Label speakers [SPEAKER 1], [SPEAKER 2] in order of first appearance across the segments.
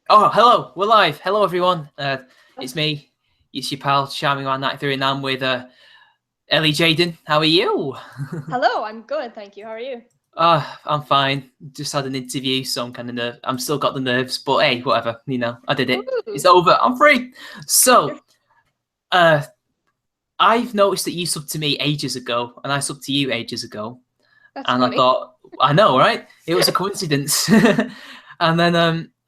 [SPEAKER 1] Oh, hello. We're live. Hello, everyone. It's me. It's your pal, Charming193, and I'm with Ellie Jayden. How are you?
[SPEAKER 2] Hello, I'm good, thank you. How are you?
[SPEAKER 1] I'm fine. Just had an interview, so I'm kind of I'm still got the nerves, but hey, whatever. I did it. It's
[SPEAKER 2] Ooh,
[SPEAKER 1] over. I'm free.
[SPEAKER 2] you're,
[SPEAKER 1] So, uh, I've noticed that you subbed to me ages ago, and I subbed to you ages ago,
[SPEAKER 2] that's
[SPEAKER 1] and I
[SPEAKER 2] funny.
[SPEAKER 1] thought, I know, right? It was a coincidence. And then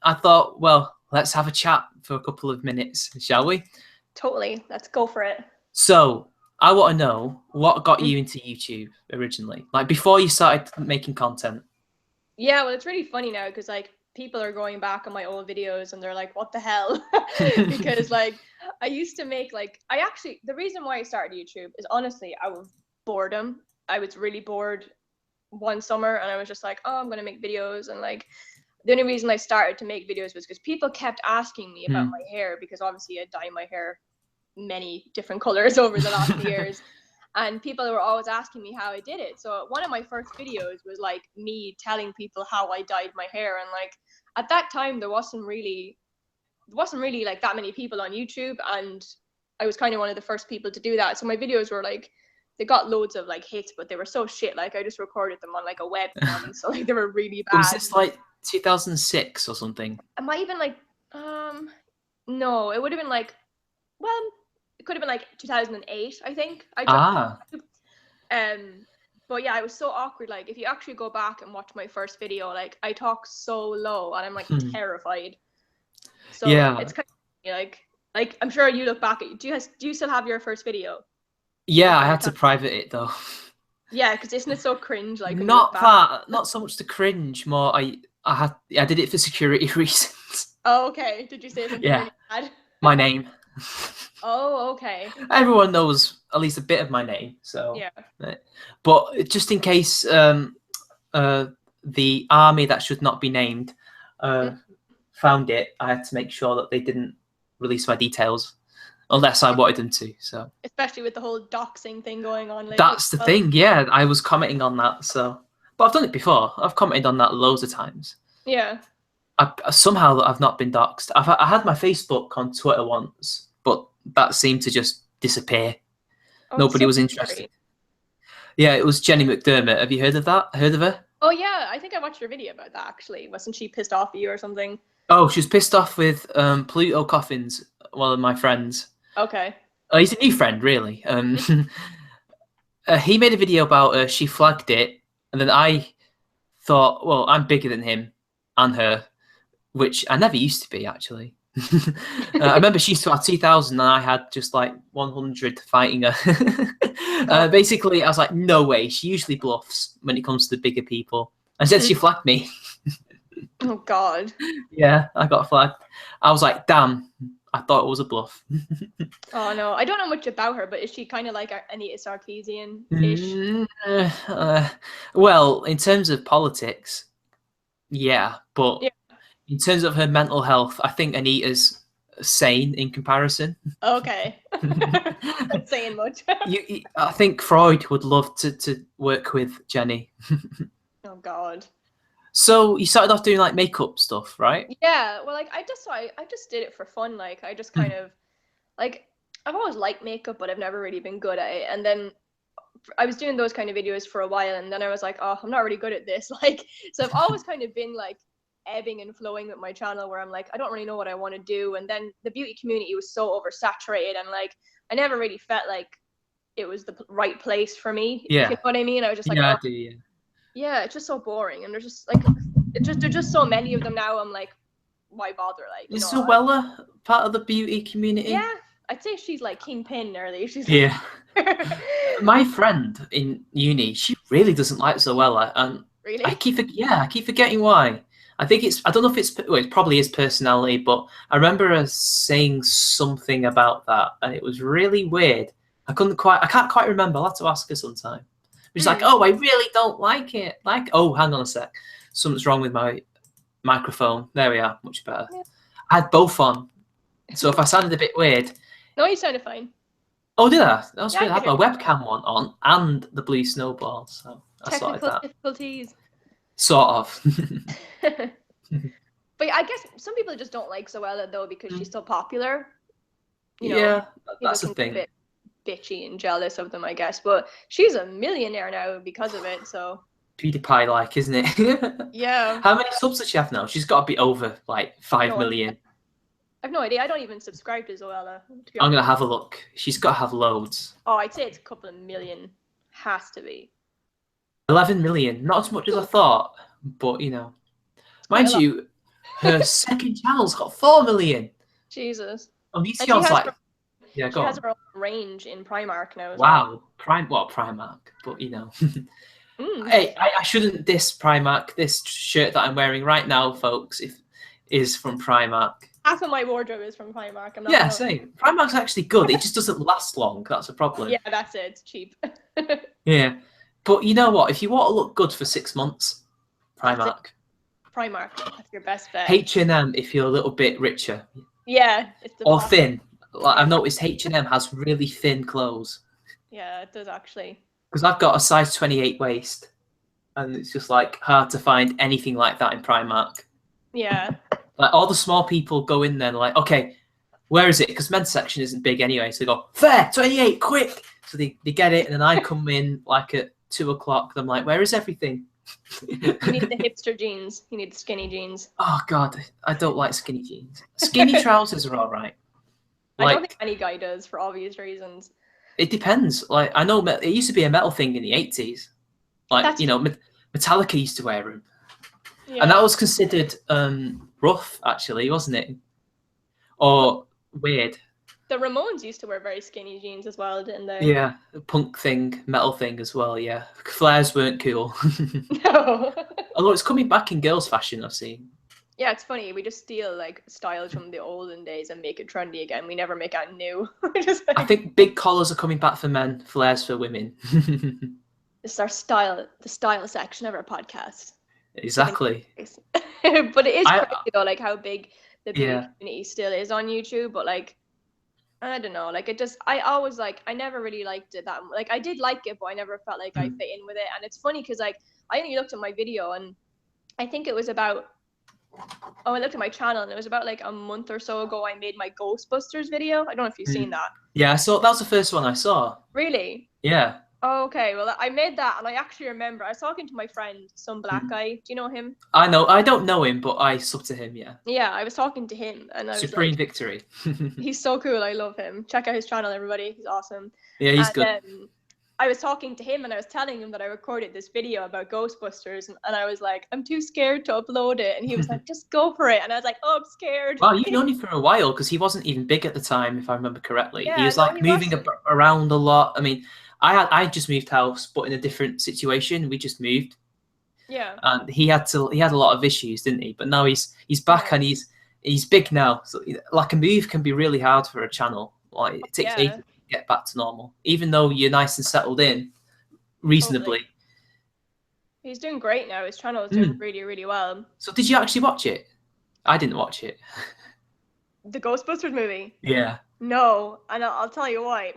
[SPEAKER 1] I thought, well, let's have a chat for a couple of minutes, shall we?
[SPEAKER 2] Totally. Let's go for it.
[SPEAKER 1] So I want to know what got
[SPEAKER 2] Mm.
[SPEAKER 1] you into YouTube originally, like before you started making content.
[SPEAKER 2] Yeah, well, it's really funny now because people are going back on my old videos and they're like, "What the hell?" Because I used to make the reason why I started YouTube is honestly out of boredom. I was really bored one summer and I was just like, "Oh, I'm gonna make videos," and the only reason I started to make videos was because people kept asking me about my hair because obviously I dye my hair many different colors over the last years, and people were always asking me how I did it. So one of my first videos was like me telling people how I dyed my hair, and at that time there wasn't really like that many people on YouTube, and I was kind of one of the first people to do that. So my videos were like, they got loads of hits, but they were so shit. Like I just recorded them on like a webcam, so they were really
[SPEAKER 1] Was
[SPEAKER 2] bad.
[SPEAKER 1] this like 2006 or something?
[SPEAKER 2] Am I even no, it would have been well, it could have been like 2008, I think. I dropped
[SPEAKER 1] Ah,
[SPEAKER 2] but yeah, I was so awkward. Like if you actually go back and watch my first video, like I talk so low and I'm like terrified. So
[SPEAKER 1] yeah,
[SPEAKER 2] it's kind of like I'm sure you look back at, do you still have your first video
[SPEAKER 1] yeah.
[SPEAKER 2] up
[SPEAKER 1] I
[SPEAKER 2] on your
[SPEAKER 1] had to
[SPEAKER 2] channel?
[SPEAKER 1] private it though.
[SPEAKER 2] Yeah, because isn't it so cringe like when you look
[SPEAKER 1] Not
[SPEAKER 2] back?
[SPEAKER 1] that, not so much to cringe. More, I did it for security reasons.
[SPEAKER 2] Oh, okay. Did you say something
[SPEAKER 1] Yeah,
[SPEAKER 2] really bad?
[SPEAKER 1] my name.
[SPEAKER 2] Oh, okay.
[SPEAKER 1] Everyone knows at least a bit of my name, so.
[SPEAKER 2] Yeah.
[SPEAKER 1] But just in case, uh, the army that should not be named
[SPEAKER 2] Mm,
[SPEAKER 1] found it, I had to make sure that they didn't release my details unless I
[SPEAKER 2] yeah.
[SPEAKER 1] wanted them to. So
[SPEAKER 2] Especially with the whole doxing thing going on lately.
[SPEAKER 1] that's the thing. Yeah, I was commenting on that. So, but I've done it before. I've commented on that loads of times.
[SPEAKER 2] Yeah.
[SPEAKER 1] Somehow I've not been doxxed. I had my Facebook on Twitter once, but that seemed to just disappear.
[SPEAKER 2] Oh, it's
[SPEAKER 1] Nobody
[SPEAKER 2] so
[SPEAKER 1] was interested.
[SPEAKER 2] scary.
[SPEAKER 1] Yeah, it was Jenny McDermott. Have you heard of that? Heard of her?
[SPEAKER 2] Oh yeah, I think I watched your video about that actually. Wasn't she pissed off at you or something?
[SPEAKER 1] Oh, she was pissed off with Pluto Coffins, one of my friends.
[SPEAKER 2] Okay.
[SPEAKER 1] Oh, he's a new friend, really. He made a video about she flagged it, and then I thought, well, I'm bigger than him and her, which I never used to be, actually. I remember she used to have 2,000, and I had just like 100 fighting her.
[SPEAKER 2] Oh.
[SPEAKER 1] Basically, I was like, no way. She usually bluffs when it comes to the bigger people. And said she flagged me.
[SPEAKER 2] Oh God.
[SPEAKER 1] Yeah, I got flagged. I was like, damn, I thought it was a bluff.
[SPEAKER 2] Oh no, I don't know much about her, but is she kind of like Anita Sarkeesian-ish?
[SPEAKER 1] Well, in terms of politics, yeah, but
[SPEAKER 2] Yeah.
[SPEAKER 1] in terms of her mental health, I think Anita's sane in comparison.
[SPEAKER 2] Okay. That's saying much.
[SPEAKER 1] I think Freud would love to work with Jenny.
[SPEAKER 2] Oh God.
[SPEAKER 1] So you started off doing like makeup stuff, right?
[SPEAKER 2] Yeah. Well, I just did it for fun. Like I just kind of like I've always liked makeup, but I've never really been good at it. And then I was doing those kind of videos for a while, and then I was like, oh, I'm not really good at this. So I've always kind of been like ebbing and flowing with my channel, where I'm like, I don't really know what I want to do. And then the beauty community was so oversaturated, and I never really felt like it was the right place for me. If you
[SPEAKER 1] Yeah,
[SPEAKER 2] know what I mean. I was just like,
[SPEAKER 1] yeah, I
[SPEAKER 2] oh,
[SPEAKER 1] do. Yeah.
[SPEAKER 2] yeah, it's just so boring, and there's just there's just so many of them now. I'm like, why bother?
[SPEAKER 1] Is Zoella part of the beauty community?
[SPEAKER 2] Yeah, I'd say she's like kingpin early. She's like,
[SPEAKER 1] Yeah. My friend in uni, she really doesn't like Zoella, and I
[SPEAKER 2] really?
[SPEAKER 1] keep forgetting why. I think I don't know if well, it probably is personality, but I remember her saying something about that, and it was really weird. I can't quite remember. I'll have to ask her sometime. She's like, oh, I really don't like it. Like, oh, hang on a sec. Something's wrong with my microphone. There we are, much better.
[SPEAKER 2] Yeah.
[SPEAKER 1] I had both on, so if I sounded a bit weird.
[SPEAKER 2] No, you sounded fine.
[SPEAKER 1] Oh, did I? That was
[SPEAKER 2] Yeah,
[SPEAKER 1] weird. I
[SPEAKER 2] I
[SPEAKER 1] had
[SPEAKER 2] could
[SPEAKER 1] my
[SPEAKER 2] hear
[SPEAKER 1] webcam one on and the blue snowball, so I sorted
[SPEAKER 2] technical
[SPEAKER 1] that.
[SPEAKER 2] difficulties.
[SPEAKER 1] Sort of.
[SPEAKER 2] But I guess some people just don't like Zoella though because she's so popular. You know,
[SPEAKER 1] Yeah,
[SPEAKER 2] people
[SPEAKER 1] that's the
[SPEAKER 2] can get a
[SPEAKER 1] thing.
[SPEAKER 2] bit bitchy and jealous of them, I guess. But she's a millionaire now because of it. So
[SPEAKER 1] PewDiePie-like, isn't it?
[SPEAKER 2] yeah,
[SPEAKER 1] How many subs does she have now? She's got to be over like 5
[SPEAKER 2] no,
[SPEAKER 1] million.
[SPEAKER 2] I have no idea. I don't even subscribe to Zoella, to be
[SPEAKER 1] I'm
[SPEAKER 2] honest.
[SPEAKER 1] gonna have a look. She's got to have loads.
[SPEAKER 2] Oh, I'd say it's a couple of million. Has to be.
[SPEAKER 1] 11 million, not as much as I thought, but you know,
[SPEAKER 2] It's quite
[SPEAKER 1] mind
[SPEAKER 2] a lot.
[SPEAKER 1] you, her second channel's got 4 million.
[SPEAKER 2] Jesus.
[SPEAKER 1] Oh, these
[SPEAKER 2] And she has
[SPEAKER 1] like,
[SPEAKER 2] her,
[SPEAKER 1] yeah,
[SPEAKER 2] she
[SPEAKER 1] go
[SPEAKER 2] has
[SPEAKER 1] on.
[SPEAKER 2] her own range in Primark now as well.
[SPEAKER 1] Wow, Primark, but you know,
[SPEAKER 2] Mm.
[SPEAKER 1] hey, I shouldn't diss Primark. This shirt that I'm wearing right now, folks, is from Primark.
[SPEAKER 2] Half of my wardrobe is from Primark. I'm not
[SPEAKER 1] Yeah,
[SPEAKER 2] gonna...
[SPEAKER 1] same. Primark's actually good. It just doesn't last long. That's a problem.
[SPEAKER 2] Yeah, that's it. It's cheap.
[SPEAKER 1] Yeah, but you know what? If you want to look good for 6 months,
[SPEAKER 2] That's it.
[SPEAKER 1] Primark.
[SPEAKER 2] Primark. That's your best bet.
[SPEAKER 1] H&M if you're a little bit richer.
[SPEAKER 2] Yeah, it's the
[SPEAKER 1] Or
[SPEAKER 2] best.
[SPEAKER 1] thin. Like,
[SPEAKER 2] Yeah.
[SPEAKER 1] I've noticed H&M has really thin clothes.
[SPEAKER 2] Yeah, it does actually.
[SPEAKER 1] Because I've got a size 28 waist. And it's just like hard to find anything like that in Primark.
[SPEAKER 2] Yeah.
[SPEAKER 1] Like all the small people go in there and like, okay, where is it? Because men's section isn't big anyway. So they go, fair, 28, quick. So they get it. And then I come in like at 2 o'clock. And I'm like, where is everything?
[SPEAKER 2] You need the hipster jeans. You need the skinny jeans.
[SPEAKER 1] Oh, God. I don't like skinny jeans. Skinny trousers are all right.
[SPEAKER 2] I don't
[SPEAKER 1] Like,
[SPEAKER 2] think any guy does for obvious reasons.
[SPEAKER 1] it depends. Like, I know it used to be a metal thing in the 80s. Like,
[SPEAKER 2] That's...
[SPEAKER 1] you know, Metallica used to wear them.
[SPEAKER 2] Yeah.
[SPEAKER 1] And that was considered rough, actually, wasn't it? Or weird.
[SPEAKER 2] The Ramones used to wear very skinny jeans as well, didn't they?
[SPEAKER 1] Yeah, punk thing, metal thing as well, yeah. Flares weren't cool.
[SPEAKER 2] No.
[SPEAKER 1] Although it's coming back in girls' fashion, I've seen.
[SPEAKER 2] Yeah, it's funny. We just steal like styles from the olden days and make it trendy again. We never make out new. Just like...
[SPEAKER 1] I think big collars are coming back for men, flares for women.
[SPEAKER 2] This is our style, the style section of our podcast.
[SPEAKER 1] Exactly.
[SPEAKER 2] But it is crazy though, like how big the beauty
[SPEAKER 1] Yeah.
[SPEAKER 2] community still is on YouTube. But like, I don't know, like it just, I always like, I never really liked it that much. Like I did like it, but I never felt like I fit in with it. And it's funny because like I only looked at my video and I think it was about, oh, I looked at my channel and it was about like a month or so ago I made my Ghostbusters video. I don't know if you've seen that.
[SPEAKER 1] Yeah, I saw that was the first one I saw.
[SPEAKER 2] Really?
[SPEAKER 1] Yeah.
[SPEAKER 2] Oh, okay, well I made that and I actually remember I was talking to my friend, some black guy. Do you know him?
[SPEAKER 1] I don't know him, but I sub to him, yeah.
[SPEAKER 2] Yeah, I was talking to him and I was
[SPEAKER 1] Supreme
[SPEAKER 2] like,
[SPEAKER 1] Victory.
[SPEAKER 2] he's so cool, I love him. Check out his channel, everybody. He's awesome.
[SPEAKER 1] Yeah, he's good.
[SPEAKER 2] I was talking to him and I was telling him that I recorded this video about Ghostbusters and I was like, I'm too scared to upload it. And he was like, just go for it. And I was like, oh, I'm scared.
[SPEAKER 1] Well, you've known him for a while because he wasn't even big at the time, if I remember correctly.
[SPEAKER 2] Yeah,
[SPEAKER 1] he was like moving around a lot. I mean, I just moved house, but in a different situation. We just moved.
[SPEAKER 2] Yeah.
[SPEAKER 1] And he had a lot of issues, didn't he? But now he's back and he's big now. So like a move can be really hard for a channel. Like it takes ages to get back to normal, even though you're nice and settled in reasonably.
[SPEAKER 2] Totally. He's doing great now. His channel is doing really, really well.
[SPEAKER 1] So did you actually watch it? I didn't watch it.
[SPEAKER 2] The Ghostbusters movie?
[SPEAKER 1] Yeah.
[SPEAKER 2] No, and I'll tell you why.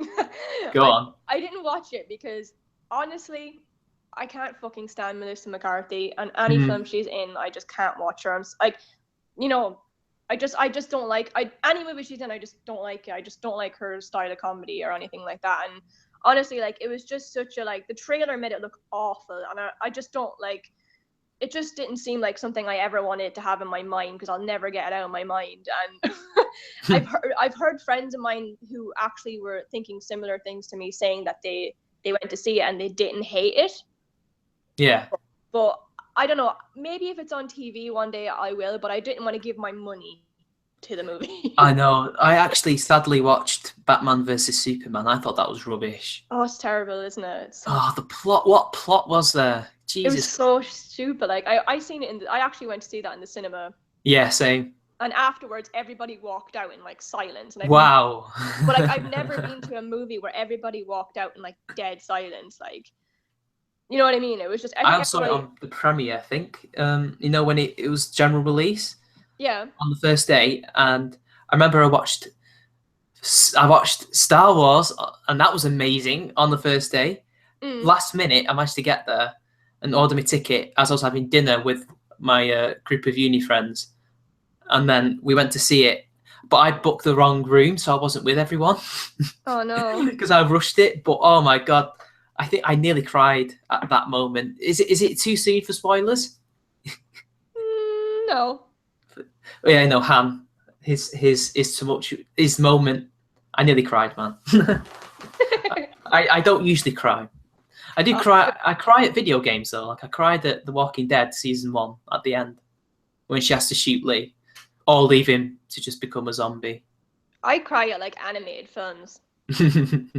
[SPEAKER 1] Go on.
[SPEAKER 2] I didn't watch it because honestly, I can't fucking stand Melissa McCarthy, and any film she's in, I just can't watch her. I'm like, you know, I just don't like any movie she's in. I just don't like it. I just don't like her style of comedy or anything like that. And honestly, like it was just such a like the trailer made it look awful, and I just don't like. It just didn't seem like something I ever wanted to have in my mind because I'll never get it out of my mind. And I've heard friends of mine who actually were thinking similar things to me, saying that they went to see it and they didn't hate it.
[SPEAKER 1] Yeah.
[SPEAKER 2] But I don't know. Maybe if it's on TV one day I will. But I didn't want to give my money to the movie.
[SPEAKER 1] I know. I actually sadly watched Batman versus Superman. I thought that was rubbish.
[SPEAKER 2] Oh, it's terrible, isn't it?
[SPEAKER 1] The plot. What plot was there? Jesus.
[SPEAKER 2] It was so stupid. Like I seen it I actually went to see that in the cinema.
[SPEAKER 1] Yeah, same.
[SPEAKER 2] And afterwards, everybody walked out in like silence. And
[SPEAKER 1] Wow.
[SPEAKER 2] But like I've never been to a movie where everybody walked out in like dead silence. Like, you know what I mean? It was just.
[SPEAKER 1] I saw it on the premiere, I think. You know, when it was general release.
[SPEAKER 2] Yeah.
[SPEAKER 1] On the first day, and I remember I watched Star Wars, and that was amazing on the first day. Last minute, I managed to get there and order my ticket as I was having dinner with my group of uni friends. and then we went to see it. But I booked the wrong room, so I wasn't with everyone.
[SPEAKER 2] Oh no.
[SPEAKER 1] Because I rushed it. But oh my god, I think I nearly cried at that moment. Is it too soon for spoilers?
[SPEAKER 2] No.
[SPEAKER 1] Oh, yeah, no, Han. His tumultuous his moment. I nearly cried, man. I don't usually cry. I do cry. I cry at video games though. Like I cried at The Walking Dead season 1 at the end when she has to shoot Lee, or leave him to just become a zombie.
[SPEAKER 2] I cry at like animated films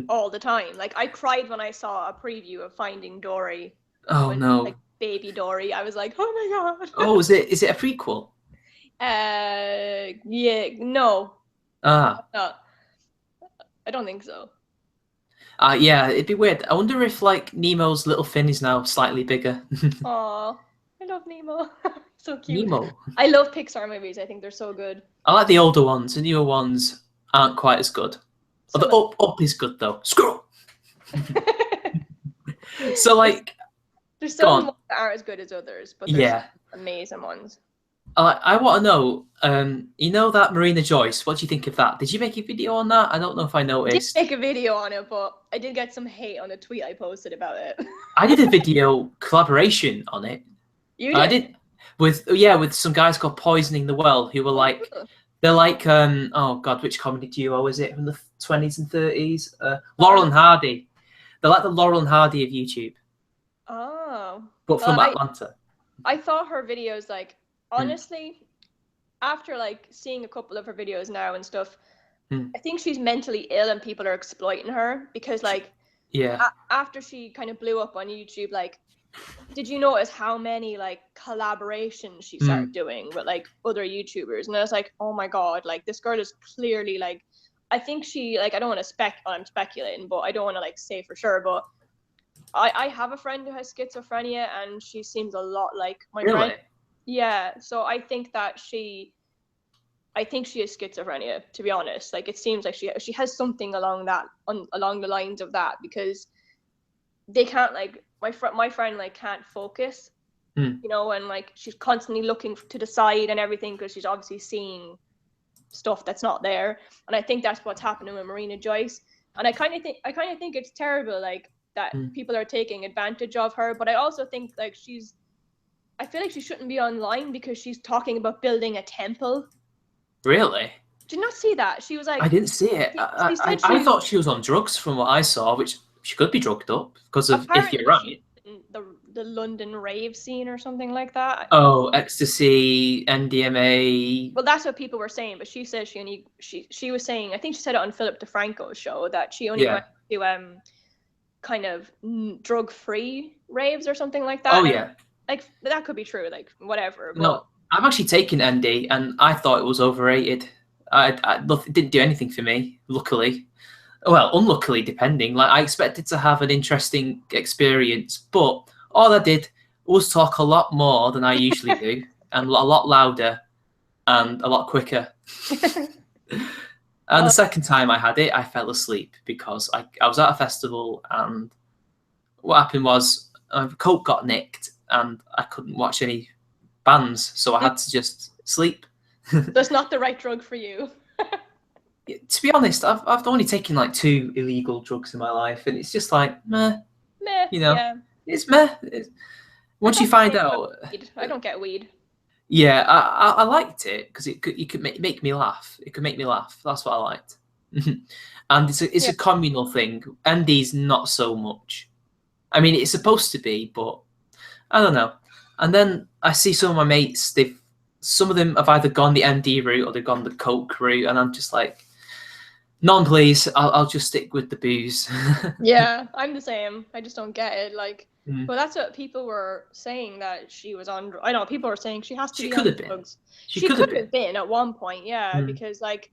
[SPEAKER 2] all the time. Like I cried when I saw a preview of Finding Dory.
[SPEAKER 1] Oh no!
[SPEAKER 2] Like baby Dory. I was like, oh my god.
[SPEAKER 1] Oh, is it a prequel?
[SPEAKER 2] Yeah, no.
[SPEAKER 1] Ah.
[SPEAKER 2] No. I don't think so.
[SPEAKER 1] Yeah, it'd be weird. I wonder if like Nemo's little fin is now slightly bigger.
[SPEAKER 2] Aw, I love Nemo. So cute.
[SPEAKER 1] Nemo.
[SPEAKER 2] I love Pixar movies. I think they're so good.
[SPEAKER 1] I like the older ones. The newer ones aren't quite as good.
[SPEAKER 2] So
[SPEAKER 1] The up is good though. Screw. So like,
[SPEAKER 2] there's some ones that aren't as good as others, but there's some amazing ones.
[SPEAKER 1] I want to know. You know that Marina Joyce. What do you think of that? Did you make a video on that? I don't know if I noticed.
[SPEAKER 2] I did make a video on it, but I did get some hate on a tweet I posted about it.
[SPEAKER 1] I did a video collaboration on it.
[SPEAKER 2] You did?
[SPEAKER 1] I did with some guys called Poisoning the Well, who were like, they're like oh god, which comedy duo is it from the 20s and 30s? Laurel and Hardy. They're like the Laurel and Hardy of YouTube.
[SPEAKER 2] Oh.
[SPEAKER 1] But from Atlanta.
[SPEAKER 2] I thought her videos, like, honestly, after like seeing a couple of her videos now and stuff, I think she's mentally ill and people are exploiting her because like after she kind of blew up on YouTube, like, did you notice how many like collaborations she started doing with like other YouTubers? And I was like, oh my god, like this girl is clearly like, I think she like, I don't want to I'm speculating, but I don't want to like say for sure, but I have a friend who has schizophrenia and she seems a lot like my friend. Yeah, so I think she has schizophrenia, to be honest. Like it seems like she has something along the lines of that, because they can't like my friend like can't focus, you know, and like she's constantly looking to the side and everything because she's obviously seeing stuff that's not there. And I think that's what's happening with Marina Joyce. And I kind of think it's terrible, like that people are taking advantage of her. But I also think like I feel like she shouldn't be online because she's talking about building a temple.
[SPEAKER 1] Really?
[SPEAKER 2] Did you not see that? She was like,
[SPEAKER 1] I didn't see it. I thought she was on drugs from what I saw, which she could be drugged up because of If You're Right.
[SPEAKER 2] The London rave scene or something like that.
[SPEAKER 1] Oh, ecstasy, MDMA.
[SPEAKER 2] Well, that's what people were saying, but she said she was saying, I think she said it on Philip DeFranco's show, that she only went to kind of drug-free raves or something like that.
[SPEAKER 1] Oh yeah.
[SPEAKER 2] Like that could be true, like whatever. But...
[SPEAKER 1] No, I've actually taken MD and I thought it was overrated. It didn't do anything for me, luckily. Well, unluckily, depending. Like I expected to have an interesting experience, but all I did was talk a lot more than I usually do, and a lot louder, and a lot quicker. And the second time I had it, I fell asleep because I was at a festival, and what happened was Coke got nicked, and I couldn't watch any bands, so I had to just sleep.
[SPEAKER 2] That's not the right drug for you.
[SPEAKER 1] To be honest, I've only taken like 2 illegal drugs in my life, and it's just like meh. You know, it's meh. Once you find out,
[SPEAKER 2] I don't get weed.
[SPEAKER 1] Yeah, I liked it because it could make me laugh. It could make me laugh. That's what I liked. And it's a communal thing. MD's not so much. I mean, it's supposed to be, but I don't know. And then I see some of my mates. Some of them have either gone the MD route or they've gone the Coke route, and I'm just like, none, please. I'll just stick with the booze.
[SPEAKER 2] Yeah, I'm the same. I just don't get it. Like, but that's what people were saying, that she was on. I know people were saying she has to. She
[SPEAKER 1] could have been.
[SPEAKER 2] She could have been at one point, yeah, because like,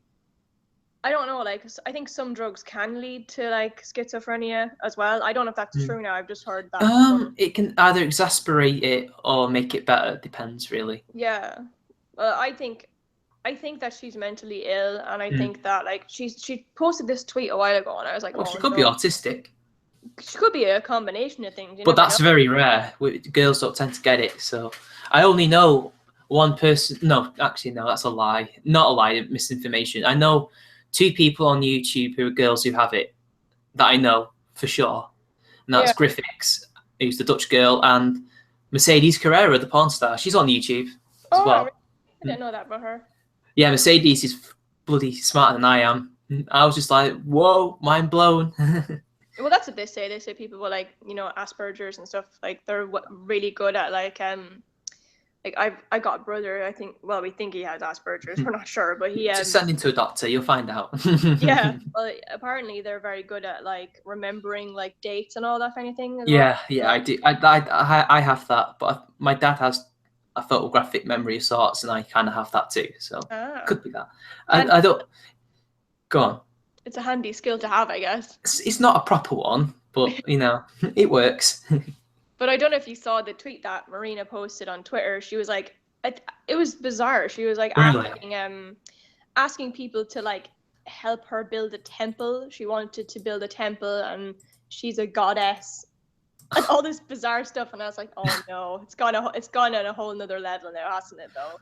[SPEAKER 2] I don't know, like I think some drugs can lead to like schizophrenia as well. I don't know if that's true now. I've just heard that.
[SPEAKER 1] It can either exasperate it or make it better. It depends, really.
[SPEAKER 2] Yeah. I think that she's mentally ill, and I think that like she posted this tweet a while ago, and I was like,
[SPEAKER 1] well, she could be autistic.
[SPEAKER 2] She could be a combination of things.
[SPEAKER 1] But that's very rare. Girls don't tend to get it, so I only know one person. No, actually, no, that's a lie. Not a lie. Misinformation. I know 2 people on YouTube who are girls who have it that I know for sure, and that's
[SPEAKER 2] Yeah.
[SPEAKER 1] Griffiths, who's the Dutch girl, and Mercedes Carrera, the porn star. She's on YouTube as well.
[SPEAKER 2] I didn't know that about her.
[SPEAKER 1] Yeah, Mercedes is bloody smarter than I am. I was just like, whoa, mind blown.
[SPEAKER 2] Well, that's what they say. They say people with like, you know, Asperger's and stuff, like they're really good at like I got a brother. I think, well, we think he has Asperger's. We're not sure, but he
[SPEAKER 1] Just send him to a doctor. You'll find out.
[SPEAKER 2] Yeah, well, apparently they're very good at like remembering like dates and all that kind of thing.
[SPEAKER 1] Yeah, I do. I have that, but my dad has a photographic memory of sorts, and I kind of have that too. So could be that. I don't. Go on.
[SPEAKER 2] It's a handy skill to have, I guess.
[SPEAKER 1] It's not a proper one, but you know, it works.
[SPEAKER 2] But I don't know if you saw the tweet that Marina posted on Twitter. She was like, it was bizarre. She was like asking people to like help her build a temple. She wanted to build a temple, and she's a goddess, and all this bizarre stuff. And I was like, oh no, it's gone on a whole nother level now, hasn't it? Though.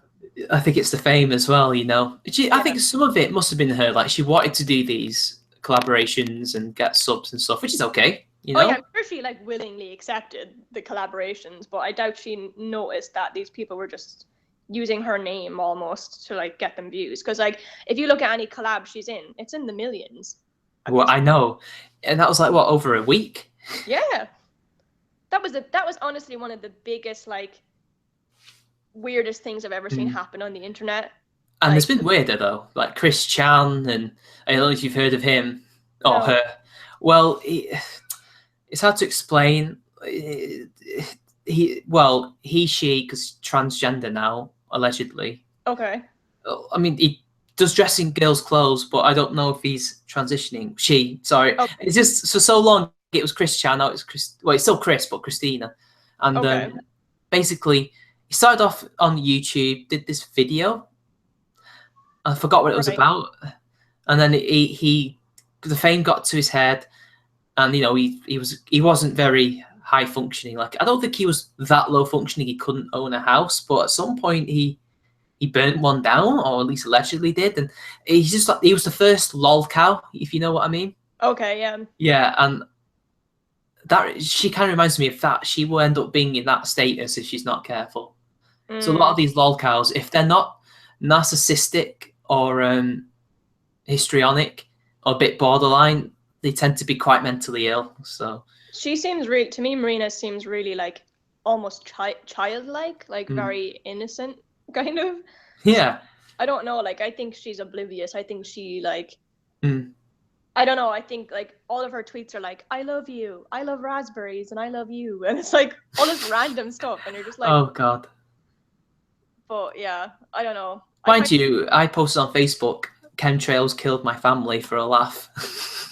[SPEAKER 1] I think it's the fame as well. You know, I think some of it must have been her. Like she wanted to do these collaborations and get subs and stuff, which is okay. You know?
[SPEAKER 2] Oh yeah, I'm sure she like willingly accepted the collaborations, but I doubt she noticed that these people were just using her name almost to like get them views. Because like if you look at any collab she's in, it's in the millions.
[SPEAKER 1] Well, I know, and that was like what, over a week.
[SPEAKER 2] Yeah, that was honestly one of the biggest like weirdest things I've ever seen happen on the internet.
[SPEAKER 1] And
[SPEAKER 2] like,
[SPEAKER 1] there's been weirder though, like Chris Chan, and I don't know if you've heard of him or her. Well, it's hard to explain. She, because transgender now, allegedly.
[SPEAKER 2] Okay.
[SPEAKER 1] I mean, he does dress in girls' clothes, but I don't know if he's transitioning. Sorry.
[SPEAKER 2] Okay.
[SPEAKER 1] It's just so long. It was Chris Chan. Now it's Chris. Well, it's still Chris, but Christina. And basically, he started off on YouTube, did this video. I forgot what it was about, and then the fame got to his head. And you know, he wasn't very high functioning. Like I don't think he was that low functioning. He couldn't own a house, but at some point he burnt one down, or at least allegedly did. And he's just like, he was the first lol cow, if you know what I mean.
[SPEAKER 2] Okay, yeah.
[SPEAKER 1] Yeah, and that she kind of reminds me of that. She will end up being in that status if she's not careful. So a lot of these lol cows, if they're not narcissistic or histrionic or a bit borderline, they tend to be quite mentally ill. So
[SPEAKER 2] she seems to me, Marina seems really like almost childlike, like very innocent, kind of.
[SPEAKER 1] Yeah.
[SPEAKER 2] I don't know. Like I think she's oblivious. I think she like. I don't know. I think like all of her tweets are like, "I love you. I love raspberries, and I love you," and it's like all this random stuff, and you're just like,
[SPEAKER 1] oh god.
[SPEAKER 2] But yeah, I don't know.
[SPEAKER 1] Mind you, I posted on Facebook, chemtrails killed my family for a laugh.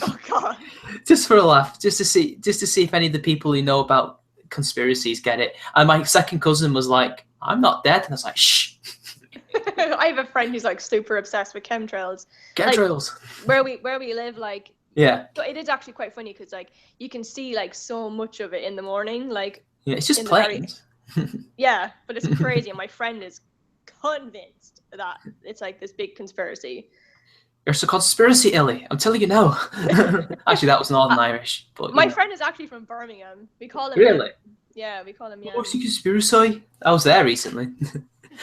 [SPEAKER 2] Oh god.
[SPEAKER 1] Just for a laugh, just to see if any of the people who know about conspiracies get it. And my second cousin was like, "I'm not dead," and I was like, "Shh."
[SPEAKER 2] I have a friend who's like super obsessed with chemtrails.
[SPEAKER 1] Chemtrails.
[SPEAKER 2] Like, where we live, like
[SPEAKER 1] yeah.
[SPEAKER 2] But it is actually quite funny because like you can see like so much of it in the morning, like
[SPEAKER 1] yeah, it's just planes.
[SPEAKER 2] Yeah, but it's crazy, and my friend is convinced that it's like this big conspiracy.
[SPEAKER 1] There's a conspiracy, Ellie. I'm telling you now. Actually, that was Northern Irish. But
[SPEAKER 2] my friend is actually from Birmingham. We call him.
[SPEAKER 1] Really?
[SPEAKER 2] Yeah, we call him. Yeah.
[SPEAKER 1] What's the conspiracy? I was there recently.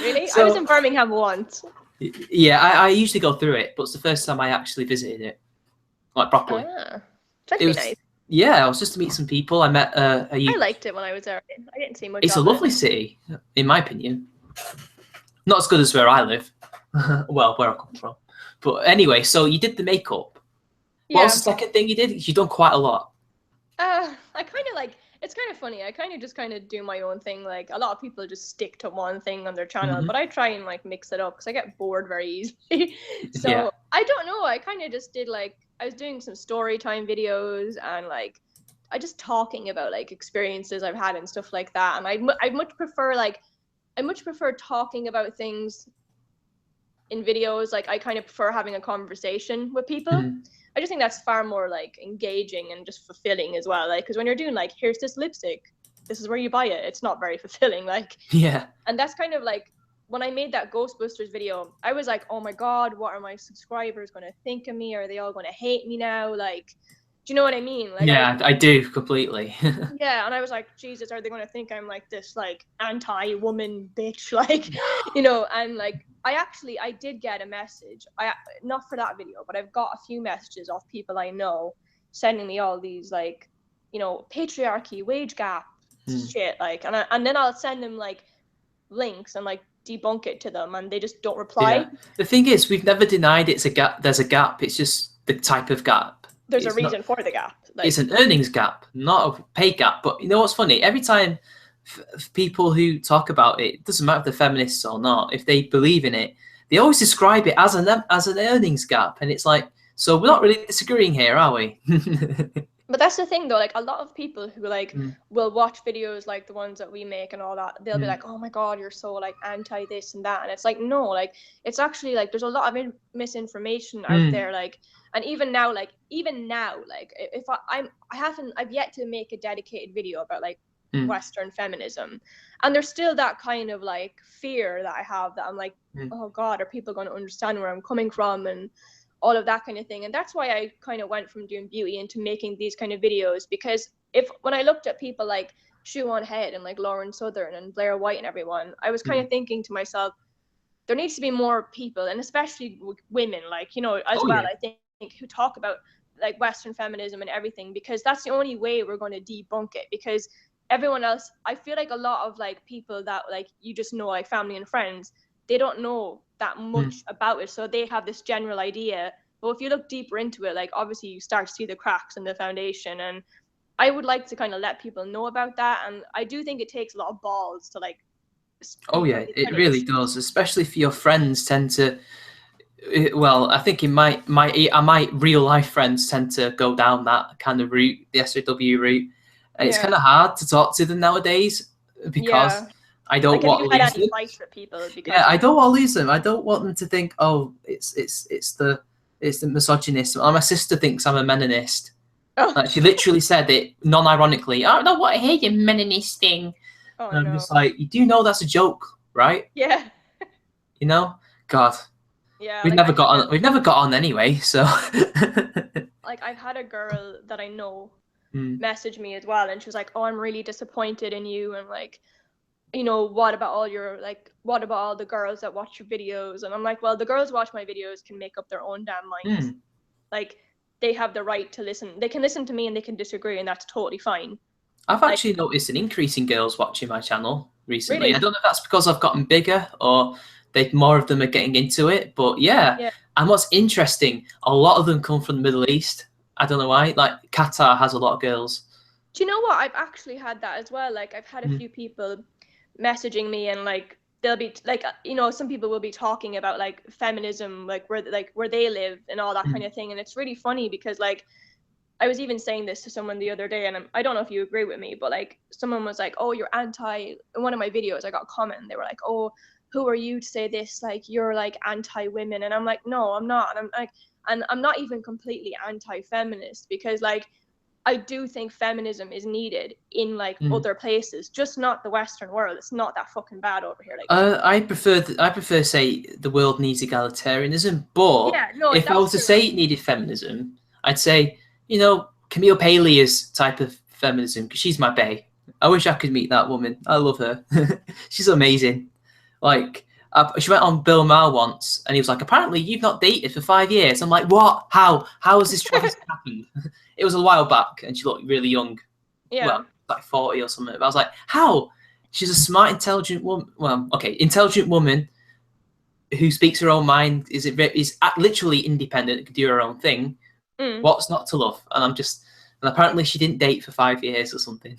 [SPEAKER 2] Really? I was in Birmingham once.
[SPEAKER 1] Yeah, I usually go through it, but it's the first time I actually visited it, like properly.
[SPEAKER 2] That'd be nice.
[SPEAKER 1] Yeah, I was just to meet some people. I met
[SPEAKER 2] I liked it when I was there. I didn't see much.
[SPEAKER 1] It's a lovely city, in my opinion. Not as good as where I live. Well, where I come from. But anyway, so you did the makeup. Yeah. What was the second thing you did? You've done quite a lot.
[SPEAKER 2] I kind of like, it's kind of funny. I kind of just do my own thing. Like a lot of people just stick to one thing on their channel, but I try and like mix it up because I get bored very easily. So I don't know. I kind of just did like, I was doing some story time videos and like, I just talking about like experiences I've had and stuff like that. And I much prefer talking about things in videos. Like I kind of prefer having a conversation with people. I just think that's far more like engaging and just fulfilling as well. Like, because when you're doing like, here's this lipstick, this is where you buy it, it's not very fulfilling. Like,
[SPEAKER 1] yeah.
[SPEAKER 2] And that's kind of like when I made that Ghostbusters video, I was like, oh my God, what are my subscribers going to think of me? Are they all going to hate me now? Like, do you know what I mean? Like,
[SPEAKER 1] Yeah, I do completely.
[SPEAKER 2] yeah, and I was like, Jesus, are they going to think I'm like this, like, anti-woman bitch? Like, you know, and like, I did get a message. Not for that video, but I've got a few messages of people I know sending me all these, like, you know, patriarchy, wage gap shit, like, and then I'll send them like links and like debunk it to them, and they just don't reply.
[SPEAKER 1] Yeah. The thing is, we've never denied it's a gap. There's a gap. It's just the type of gap.
[SPEAKER 2] There's a reason for the gap.
[SPEAKER 1] Like, it's an earnings gap, not a pay gap. But you know what's funny? Every time people who talk about it, it doesn't matter if they're feminists or not, if they believe in it, they always describe it as an earnings gap. And it's like, so we're not really disagreeing here, are we?
[SPEAKER 2] But that's the thing, though. Like, a lot of people who like will watch videos like the ones that we make and all that, they'll be like, "Oh my God, you're so like anti this and that," and it's like, no, like it's actually like there's a lot of misinformation out there. Like, and even now, like if I've yet to make a dedicated video about like Western feminism, and there's still that kind of like fear that I have, that I'm like, oh God, are people going to understand where I'm coming from and all of that kind of thing. And that's why I kind of went from doing beauty into making these kind of videos, because when I looked at people like Shoe on Head and like Lauren Southern and Blair White and everyone, I was kind of thinking to myself, there needs to be more people, and especially women, like, you know, I think, who talk about like Western feminism and everything, because that's the only way we're going to debunk it. Because everyone else, I feel like a lot of like people that like you just know, like family and friends, they don't know that much about it, so they have this general idea. But if you look deeper into it, like obviously you start to see the cracks in the foundation, and I would like to kind of let people know about that. And I do think it takes a lot of balls to like.
[SPEAKER 1] Oh yeah, it really does, especially if your friends tend to. Well, I think in my real life friends tend to go down that kind of route, the SOW route, and it's kind of hard to talk to them nowadays because I don't want to lose them. Yeah, I don't want to lose them. I don't want them to think, oh, it's the misogynist. My sister thinks I'm a Meninist. Oh. Like, she literally said it non-ironically. I don't know what I hate your Meninist thing. Oh, and I'm just like, you do know that's a joke, right?
[SPEAKER 2] Yeah.
[SPEAKER 1] You know, God. Yeah. We've never got on anyway. So.
[SPEAKER 2] Like, I've had a girl that I know message me as well, and she was like, "Oh, I'm really disappointed in you," and like, you know, what about all the girls that watch your videos? And I'm like, well, the girls who watch my videos can make up their own damn minds. Like, they have the right to listen. They can listen to me and they can disagree, and that's totally fine.
[SPEAKER 1] I've actually noticed an increase in girls watching my channel recently. Really? I don't know if that's because I've gotten bigger or more of them are getting into it, but yeah. And what's interesting, a lot of them come from the Middle East. I don't know why. Like, Qatar has a lot of girls.
[SPEAKER 2] Do you know what? I've actually had that as well. Like, I've had a few people messaging me, and like they'll be like, you know, some people will be talking about like feminism, like where they live and all that kind of thing. And it's really funny because like I was even saying this to someone the other day, and I don't know if you agree with me, but like someone was like, "Oh, you're anti," in one of my videos I got a comment and they were like, "Oh, who are you to say this? Like, you're like anti-women." And I'm like, no, I'm not. And I'm not even completely anti-feminist, because like I do think feminism is needed in like other places, just not the Western world. It's not that fucking bad over here. Like,
[SPEAKER 1] I prefer to say the world needs egalitarianism, but if I was to say it needed feminism, I'd say, you know, Camille Paley's type of feminism, because she's my bae. I wish I could meet that woman. I love her. She's amazing. Like, she went on Bill Maher once, and he was like, "Apparently, you've not dated for 5 years." I'm like, "What? How? How has this travesty happened?" It was a while back, and she looked really young. Yeah. Well, like 40 or something. But I was like, "How?" She's a smart, intelligent woman. Well, okay, intelligent woman who speaks her own mind, is literally independent, can do her own thing. What's not to love? And apparently she didn't date for 5 years or something.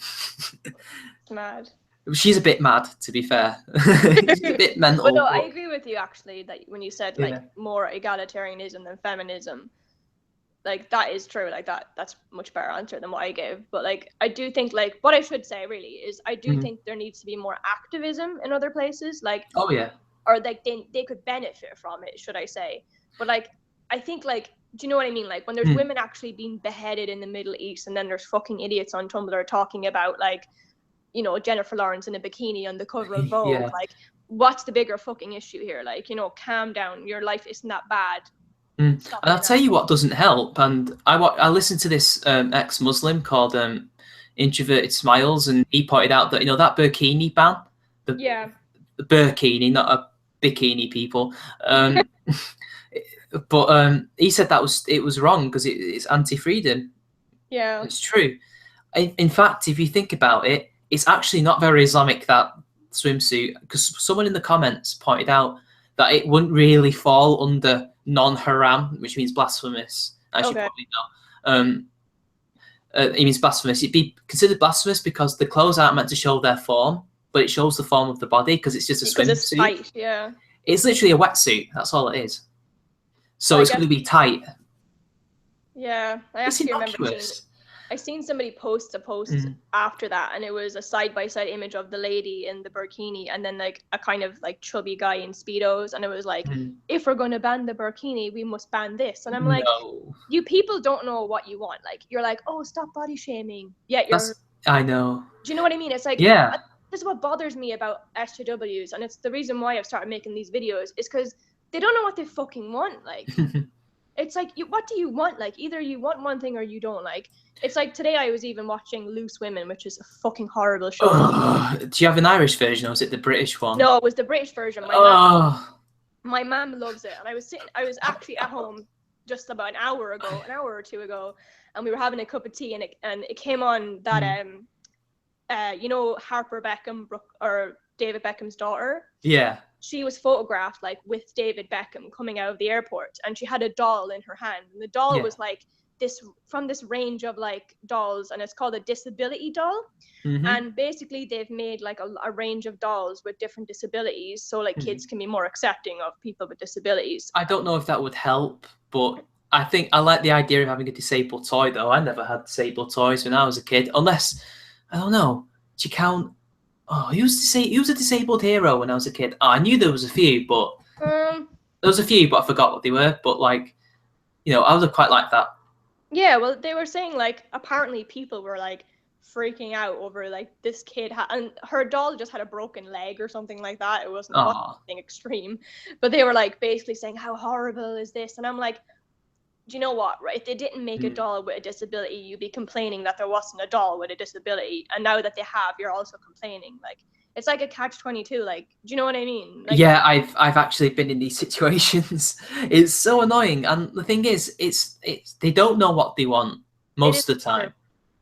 [SPEAKER 2] Mad.
[SPEAKER 1] She's a bit mad, to be fair. She's a bit mental.
[SPEAKER 2] But no, I agree with you actually that when you said like more egalitarianism than feminism, like that is true. Like that's much better answer than what I gave. But like I do think, like, what I should say really is I do think there needs to be more activism in other places. Like, oh yeah, or like they could benefit from it, should I say? But like I think, like, do you know what I mean? Like when there's women actually being beheaded in the Middle East, and then there's fucking idiots on Tumblr talking about like, you know, Jennifer Lawrence in a bikini on the cover of Vogue. Like, what's the bigger fucking issue here? Like, you know, calm down. Your life isn't that bad.
[SPEAKER 1] And I'll tell you what doesn't help. And I listened to this ex-Muslim called Introverted Smiles, and he pointed out that, you know, that burkini ban, the burkini, not a bikini, people. But he said it was wrong because it's anti-freedom.
[SPEAKER 2] Yeah,
[SPEAKER 1] it's true. In fact, if you think about it, it's actually not very Islamic, that swimsuit, because someone in the comments pointed out that it wouldn't really fall under non-haram, which means blasphemous, as you probably know. It means blasphemous. It'd be considered blasphemous because the clothes aren't meant to show their form, but it shows the form of the body because it's just a swimsuit.
[SPEAKER 2] It's tight, yeah.
[SPEAKER 1] It's literally a wetsuit. That's all it is. So it's going to be tight.
[SPEAKER 2] Yeah, I actually remember I seen somebody post a post after that, and it was a side-by-side image of the lady in the burkini and then like a kind of like chubby guy in Speedos, and it was like, if we're going to ban the burkini, we must ban this. And I'm like, you people don't know what you want. Like, you're like, oh, stop body shaming. Yeah,
[SPEAKER 1] I know.
[SPEAKER 2] Do you know what I mean? It's like,
[SPEAKER 1] yeah.
[SPEAKER 2] This is what bothers me about SJWs, and it's the reason why I've started making these videos, is because they don't know what they fucking want. Like, it's like, what do you want? Like, either you want one thing or you don't. Like, it's like today I was even watching Loose Women, which is a fucking horrible show.
[SPEAKER 1] Do you have an Irish version, or is it the British one?
[SPEAKER 2] No, it was the British version. My mom loves it, and I was actually at home just about an hour or two ago, and we were having a cup of tea, and it came on that you know, Harper Beckham, or David Beckham's daughter.
[SPEAKER 1] Yeah.
[SPEAKER 2] She was photographed like with David Beckham coming out of the airport, and she had a doll in her hand, and the doll was like from this range of like dolls, and it's called a disability doll. And basically they've made like a range of dolls with different disabilities, so like kids can be more accepting of people with disabilities.
[SPEAKER 1] I don't know if that would help, but I think I like the idea of having a disabled toy, though. I never had disabled toys when I was a kid, unless, I don't know, do you count? Oh, he was a disabled hero when I was a kid. Oh, I knew there was a few, but I forgot what they were. But like, you know, I would have quite liked that.
[SPEAKER 2] Yeah, well, they were saying like apparently people were like freaking out over like this kid and her doll just had a broken leg or something like that. It wasn't anything extreme, but they were like basically saying, how horrible is this? And I'm like, do you know what, right? If they didn't make a doll with a disability, you'd be complaining that there wasn't a doll with a disability, and now that they have, you're also complaining. Like, it's like a catch-22. Like, do you know what I mean? Like,
[SPEAKER 1] yeah, I've actually been in these situations. It's so annoying, and the thing is, it's they don't know what they want most of the time,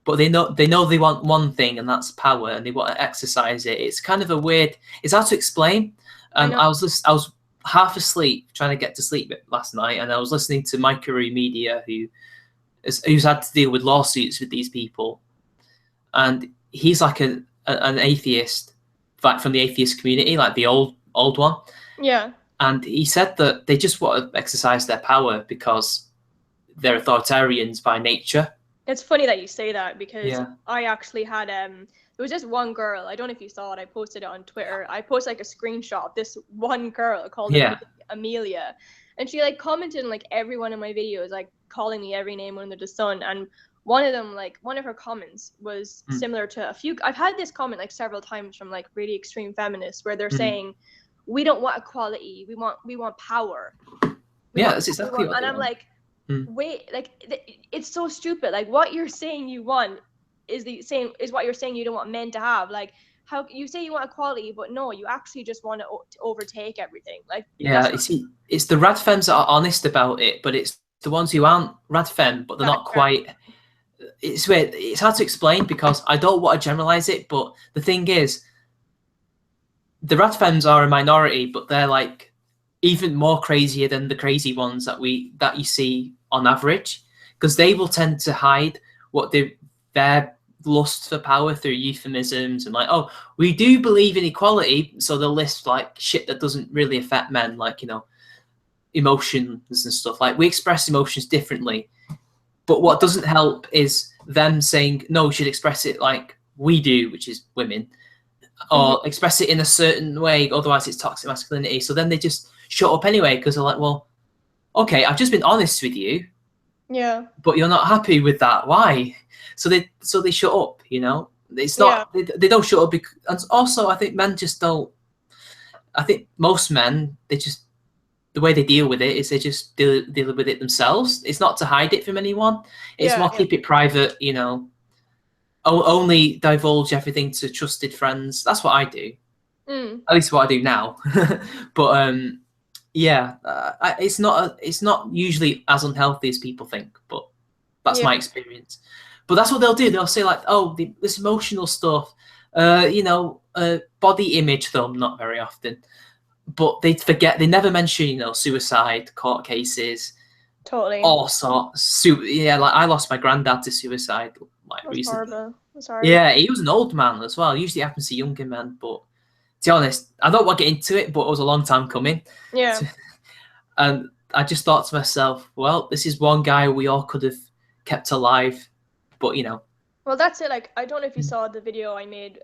[SPEAKER 1] but they know they want one thing, and that's power, and they want to exercise it. It's kind of a weird. It's hard to explain. I was half asleep trying to get to sleep last night, and I was listening to Micro Media, who's had to deal with lawsuits with these people, and he's like an atheist, like from the atheist community, like the old one.
[SPEAKER 2] Yeah.
[SPEAKER 1] And he said that they just want to exercise their power because they're authoritarians by nature.
[SPEAKER 2] It's funny that you say that, because I actually had there was just one girl, I don't know if you saw it, I posted it on Twitter. I posted like a screenshot of this one girl called Amelia, and she like commented on like every one of my videos, like calling me every name under the sun. And one of them, like one of her comments was similar to a few. I've had this comment like several times from like really extreme feminists where they're saying, we don't want equality, we want power.
[SPEAKER 1] That's exactly what.
[SPEAKER 2] And I'm like, wait, like it's so stupid. Like, what you're saying you want is the same is what you're saying you don't want men to have. Like, how you say you want equality, but no, you actually just want to overtake everything. Like,
[SPEAKER 1] you see, it's the radfems that are honest about it, but it's the ones who aren't radfem, but they're not quite. It's weird. It's hard to explain because I don't want to generalize it, but the thing is, the radfems are a minority, but they're like even more crazier than the crazy ones that you see on average, because they will tend to hide what their lust for power through euphemisms and like, oh, we do believe in equality, so they'll list like shit that doesn't really affect men, like, you know, emotions and stuff. Like, we express emotions differently, but what doesn't help is them saying, no, we should express it like we do, which is women, or express it in a certain way, otherwise it's toxic masculinity. So then they just shut up anyway, because they're like, well, okay, I've just been honest with you, but you're not happy with that, why? So they shut up, you know. It's not they don't shut up and also I think men just don't, I think most men, the way they deal with it is they just deal with it themselves. It's not to hide it from anyone. It's more keep it private, you know. Only divulge everything to trusted friends. That's what I do. At least what I do now. But yeah, it's not usually as unhealthy as people think. But that's my experience. But that's what they'll do. They'll say like, oh, this emotional stuff, you know, body image though, not very often. But they forget. They never mention, you know, suicide, court cases,
[SPEAKER 2] Totally.
[SPEAKER 1] all sorts. Yeah, like I lost my granddad to suicide like recently.
[SPEAKER 2] Horrible. That's horrible.
[SPEAKER 1] Yeah, he was an old man as well. Usually happens to younger men, but to be honest, I don't want to get into it, but it was a long time coming.
[SPEAKER 2] Yeah.
[SPEAKER 1] And I just thought to myself, well, this is one guy we all could have kept alive, but you know.
[SPEAKER 2] Well, that's it. Like, I don't know if you saw the video I made.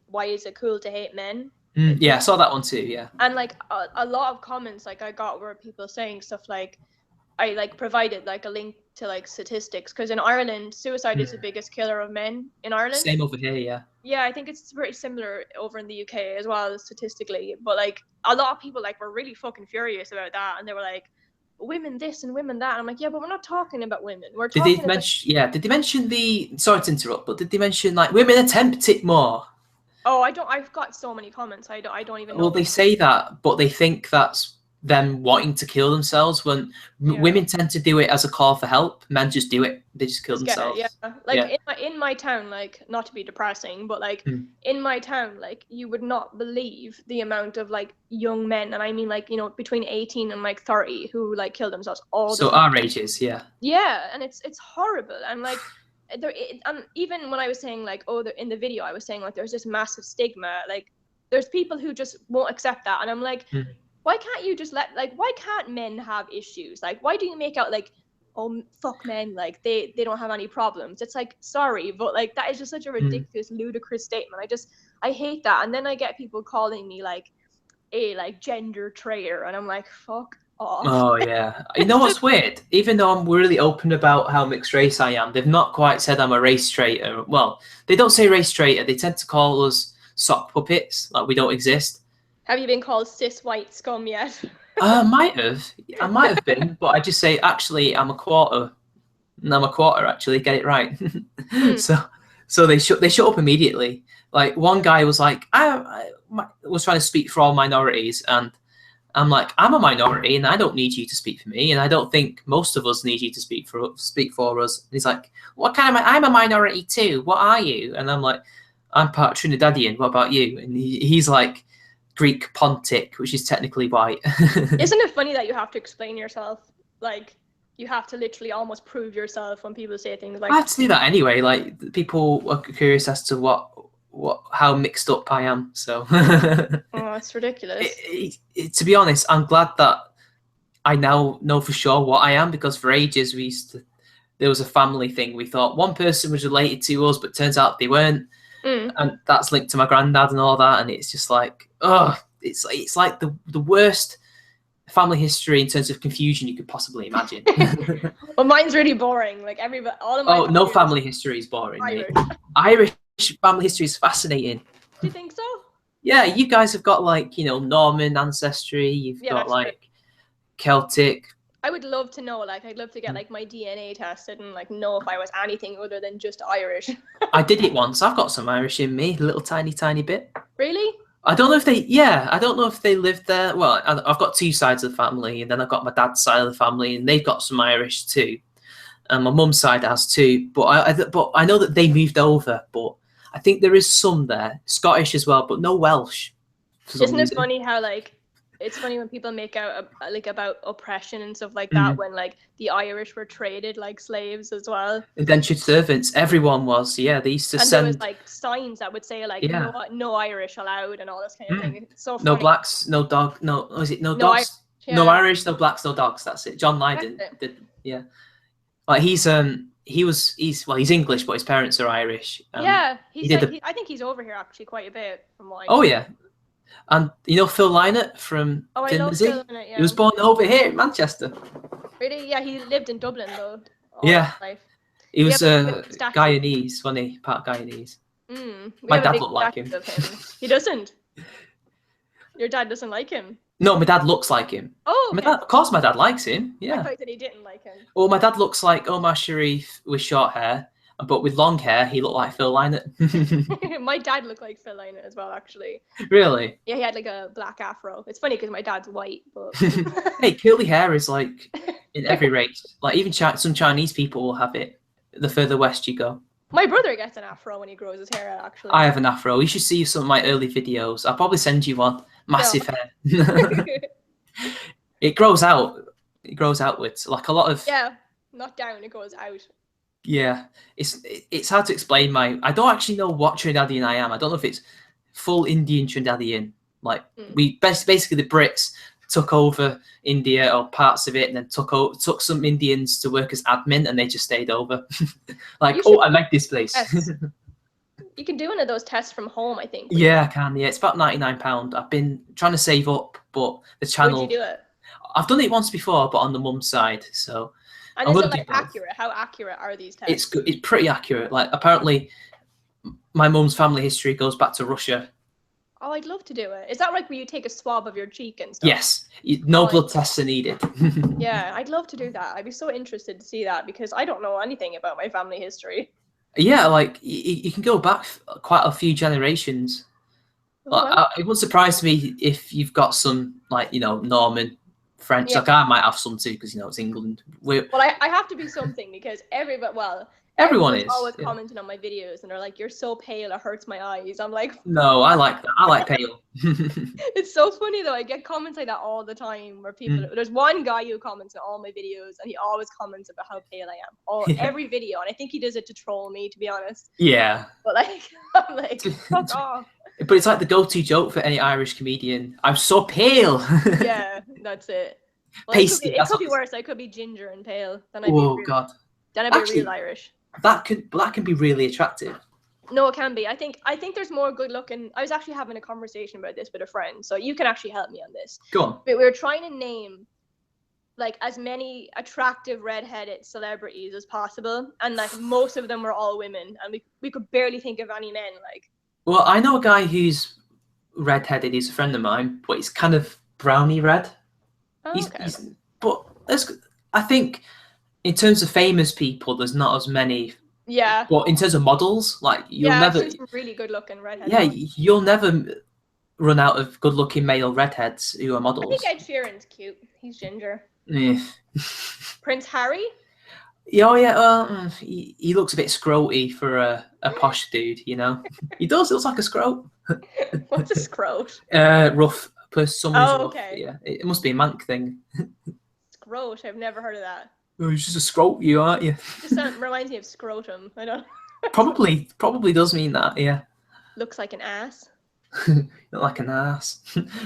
[SPEAKER 2] Why is it cool to hate men?
[SPEAKER 1] Yeah, I saw that one too. Yeah.
[SPEAKER 2] And like a lot of comments like I got were people saying stuff like, I like provided like a link to like statistics, because in Ireland suicide is the biggest killer of men in Ireland.
[SPEAKER 1] Same over here, yeah.
[SPEAKER 2] Yeah, I think it's pretty similar over in the UK as well statistically. But like a lot of people like were really fucking furious about that, and they were like, women this and women that. And I'm like, yeah, but we're not talking about women. We're talking
[SPEAKER 1] Did they mention sorry to interrupt, but did they mention like women attempt it more?
[SPEAKER 2] Oh, I've got so many comments. I don't even know.
[SPEAKER 1] Well, they say that, but they think that's them wanting to kill themselves when women tend to do it as a call for help. Men just do it. They just kill themselves.
[SPEAKER 2] Like in my town, like, not to be depressing, but like in my town, like, you would not believe the amount of like young men, and I mean like, you know, between 18 and like 30 who like kill themselves all the time.
[SPEAKER 1] So our ages, yeah.
[SPEAKER 2] Yeah, and it's horrible. And like and even when I was saying like, oh, in the video I was saying like there's this massive stigma, like there's people who just won't accept that, and I'm like, why can't you just why can't men have issues? Like, why do you make out like, oh, fuck men, like they don't have any problems? It's like, sorry, but like that is just such a ridiculous, ludicrous statement. I hate that. And then I get people calling me like a like gender traitor, and I'm like, fuck off.
[SPEAKER 1] Oh yeah. You know what's weird? Even though I'm really open about how mixed race I am, they've not quite said I'm a race traitor. Well, they don't say race traitor. They tend to call us sock puppets, like we don't exist.
[SPEAKER 2] Have you been called cis white scum yet?
[SPEAKER 1] I might have been, but I just say, actually, I'm a quarter. And I'm a quarter, actually, get it right. So they shut up immediately. Like, one guy was like, I was trying to speak for all minorities, and I'm like, I'm a minority, and I don't need you to speak for me, and I don't think most of us need you to speak for us. And he's like, what kind of? I'm a minority too. What are you? And I'm like, I'm part Trinidadian. What about you? And he's like, Greek Pontic, which is technically white.
[SPEAKER 2] Isn't it funny that you have to explain yourself? Like, you have to literally almost prove yourself when people say things like.
[SPEAKER 1] I have to do that anyway. Like, people are curious as to how mixed up I am. So.
[SPEAKER 2] Oh, it's ridiculous.
[SPEAKER 1] To be honest, I'm glad that I now know for sure what I am, because for ages there was a family thing. We thought one person was related to us, but turns out they weren't. And that's linked to my granddad and all that, and it's just like, it's like the worst family history in terms of confusion you could possibly imagine.
[SPEAKER 2] Well, mine's really boring. Like all of my.
[SPEAKER 1] No family history is boring. Irish family history is fascinating.
[SPEAKER 2] Do you think so?
[SPEAKER 1] Yeah, you guys have got like, you know, Norman ancestry. You've got like Celtic.
[SPEAKER 2] I would love to know, like, I'd love to get like my DNA tested and like know if I was anything other than just Irish.
[SPEAKER 1] I did it once. I've got some Irish in me, a little tiny bit.
[SPEAKER 2] Really?
[SPEAKER 1] I don't know if they lived there. Well, I've got two sides of the family, and then I've got my dad's side of the family, and they've got some Irish too. And my mum's side has too. But I know that they moved over, but I think there is some there, Scottish as well, but no Welsh.
[SPEAKER 2] Isn't it funny how like, it's funny when people make out like about oppression and stuff like that, when like the Irish were traded like slaves as well.
[SPEAKER 1] Indentured servants, everyone was. Yeah, they used to send.
[SPEAKER 2] There was like signs that would say like, no Irish allowed and all this kind of thing. It's so funny.
[SPEAKER 1] No blacks, no dog. No, was it no dogs? No Irish, no blacks, no dogs. That's it. John Lydon did. Yeah, like he's English, but his parents are Irish.
[SPEAKER 2] I think he's over here actually quite a bit from what I know.
[SPEAKER 1] Oh yeah. And you know Phil Lynott from
[SPEAKER 2] I love Phil Lynott, yeah.
[SPEAKER 1] He was born over here in Manchester.
[SPEAKER 2] Really? Yeah, he lived in Dublin though.
[SPEAKER 1] Yeah. He was Guyanese, wasn't he? Part Guyanese. My dad looked like him.
[SPEAKER 2] He doesn't. Your dad doesn't like him?
[SPEAKER 1] No, my dad looks like him.
[SPEAKER 2] Oh,
[SPEAKER 1] My
[SPEAKER 2] okay.
[SPEAKER 1] dad, of course, my dad likes him.
[SPEAKER 2] I
[SPEAKER 1] Yeah.
[SPEAKER 2] thought that he didn't like him.
[SPEAKER 1] Well, my dad looks like Omar Sharif with short hair, but with long hair, he looked like Phil Lynott.
[SPEAKER 2] My dad looked like Phil Lynott as well, actually.
[SPEAKER 1] Really?
[SPEAKER 2] Yeah, he had like a black afro. It's funny because my dad's white, but
[SPEAKER 1] Hey, curly hair is like in every race. Like even some Chinese people will have it. The further west you go.
[SPEAKER 2] my brother gets an afro when he grows his hair out. Actually,
[SPEAKER 1] I have an afro. You should see some of my early videos. I'll probably send you one. Massive hair. It grows out. It grows outwards. Like a lot of.
[SPEAKER 2] Yeah, not down. It goes out.
[SPEAKER 1] Yeah, it's hard to explain. I don't actually know what Trinidadian I am. I don't know if it's full Indian Trinidadian. Like we basically the Brits took over India or parts of it, and then took some Indians to work as admin, and they just stayed over. Like, I like this place.
[SPEAKER 2] You can do one of those tests from home, I think.
[SPEAKER 1] Yeah, I can. Yeah, it's about £99. I've been trying to save up, but the channel.
[SPEAKER 2] Would you do it?
[SPEAKER 1] I've done it once before, but on the mum's side. So.
[SPEAKER 2] And is it like accurate? How accurate are these tests?
[SPEAKER 1] It's good. It's pretty accurate. Like apparently, my mum's family history goes back to Russia.
[SPEAKER 2] Oh, I'd love to do it. Is that like where you take a swab of your cheek and stuff?
[SPEAKER 1] Yes. No blood tests are needed.
[SPEAKER 2] Yeah, I'd love to do that. I'd be so interested to see that because I don't know anything about my family history.
[SPEAKER 1] Yeah, like you can go back quite a few generations. Like, it wouldn't surprise me if you've got some Norman, French.
[SPEAKER 2] Yeah.
[SPEAKER 1] Like I might have some too because it's England.
[SPEAKER 2] Well, I have to be something because
[SPEAKER 1] everyone is
[SPEAKER 2] always commenting on my videos and they're like, "You're so pale, it hurts my eyes." I'm like,
[SPEAKER 1] no, I like that. I like pale.
[SPEAKER 2] It's so funny though. I get comments like that all the time where people. There's one guy who comments on all my videos and he always comments about how pale I am. Every video, and I think he does it to troll me, to be honest.
[SPEAKER 1] Yeah.
[SPEAKER 2] But like, I'm like, fuck off.
[SPEAKER 1] But it's like the go-to joke for any Irish comedian. I'm so pale.
[SPEAKER 2] Yeah, that's it. Well,
[SPEAKER 1] Pasty.
[SPEAKER 2] It could be worse. I could be ginger and pale. Then I'd
[SPEAKER 1] be God.
[SPEAKER 2] Then I'd be real Irish.
[SPEAKER 1] That can be really attractive.
[SPEAKER 2] No, it can be. I think there's more good looking. I was actually having a conversation about this with a friend, so you can actually help me on this.
[SPEAKER 1] Go on.
[SPEAKER 2] But we were trying to name like as many attractive redheaded celebrities as possible, and like most of them were all women, and we could barely think of any men. Like.
[SPEAKER 1] Well, I know a guy who's redheaded. He's a friend of mine, but he's kind of browny red.
[SPEAKER 2] Oh, okay.
[SPEAKER 1] But I think in terms of famous people, there's not as many.
[SPEAKER 2] Yeah.
[SPEAKER 1] But in terms of models, like you'll never.
[SPEAKER 2] I've seen some really good looking redheads.
[SPEAKER 1] Yeah, you'll never run out of good looking male redheads who are models.
[SPEAKER 2] I think Ed Sheeran's cute. He's ginger.
[SPEAKER 1] Yeah.
[SPEAKER 2] Prince Harry.
[SPEAKER 1] Yeah, well, he looks a bit scroty for a posh dude, you know. He does. He looks like a scrote.
[SPEAKER 2] What's a scrote?
[SPEAKER 1] Rough. Someone's rough.
[SPEAKER 2] Okay.
[SPEAKER 1] Yeah, it must be a Manc thing.
[SPEAKER 2] Scrote. I've never heard of that.
[SPEAKER 1] Oh, you're just a scrote, you aren't you?
[SPEAKER 2] Just reminds me of scrotum. I don't.
[SPEAKER 1] Probably does mean that. Yeah.
[SPEAKER 2] Looks like an ass.
[SPEAKER 1] Not like an ass.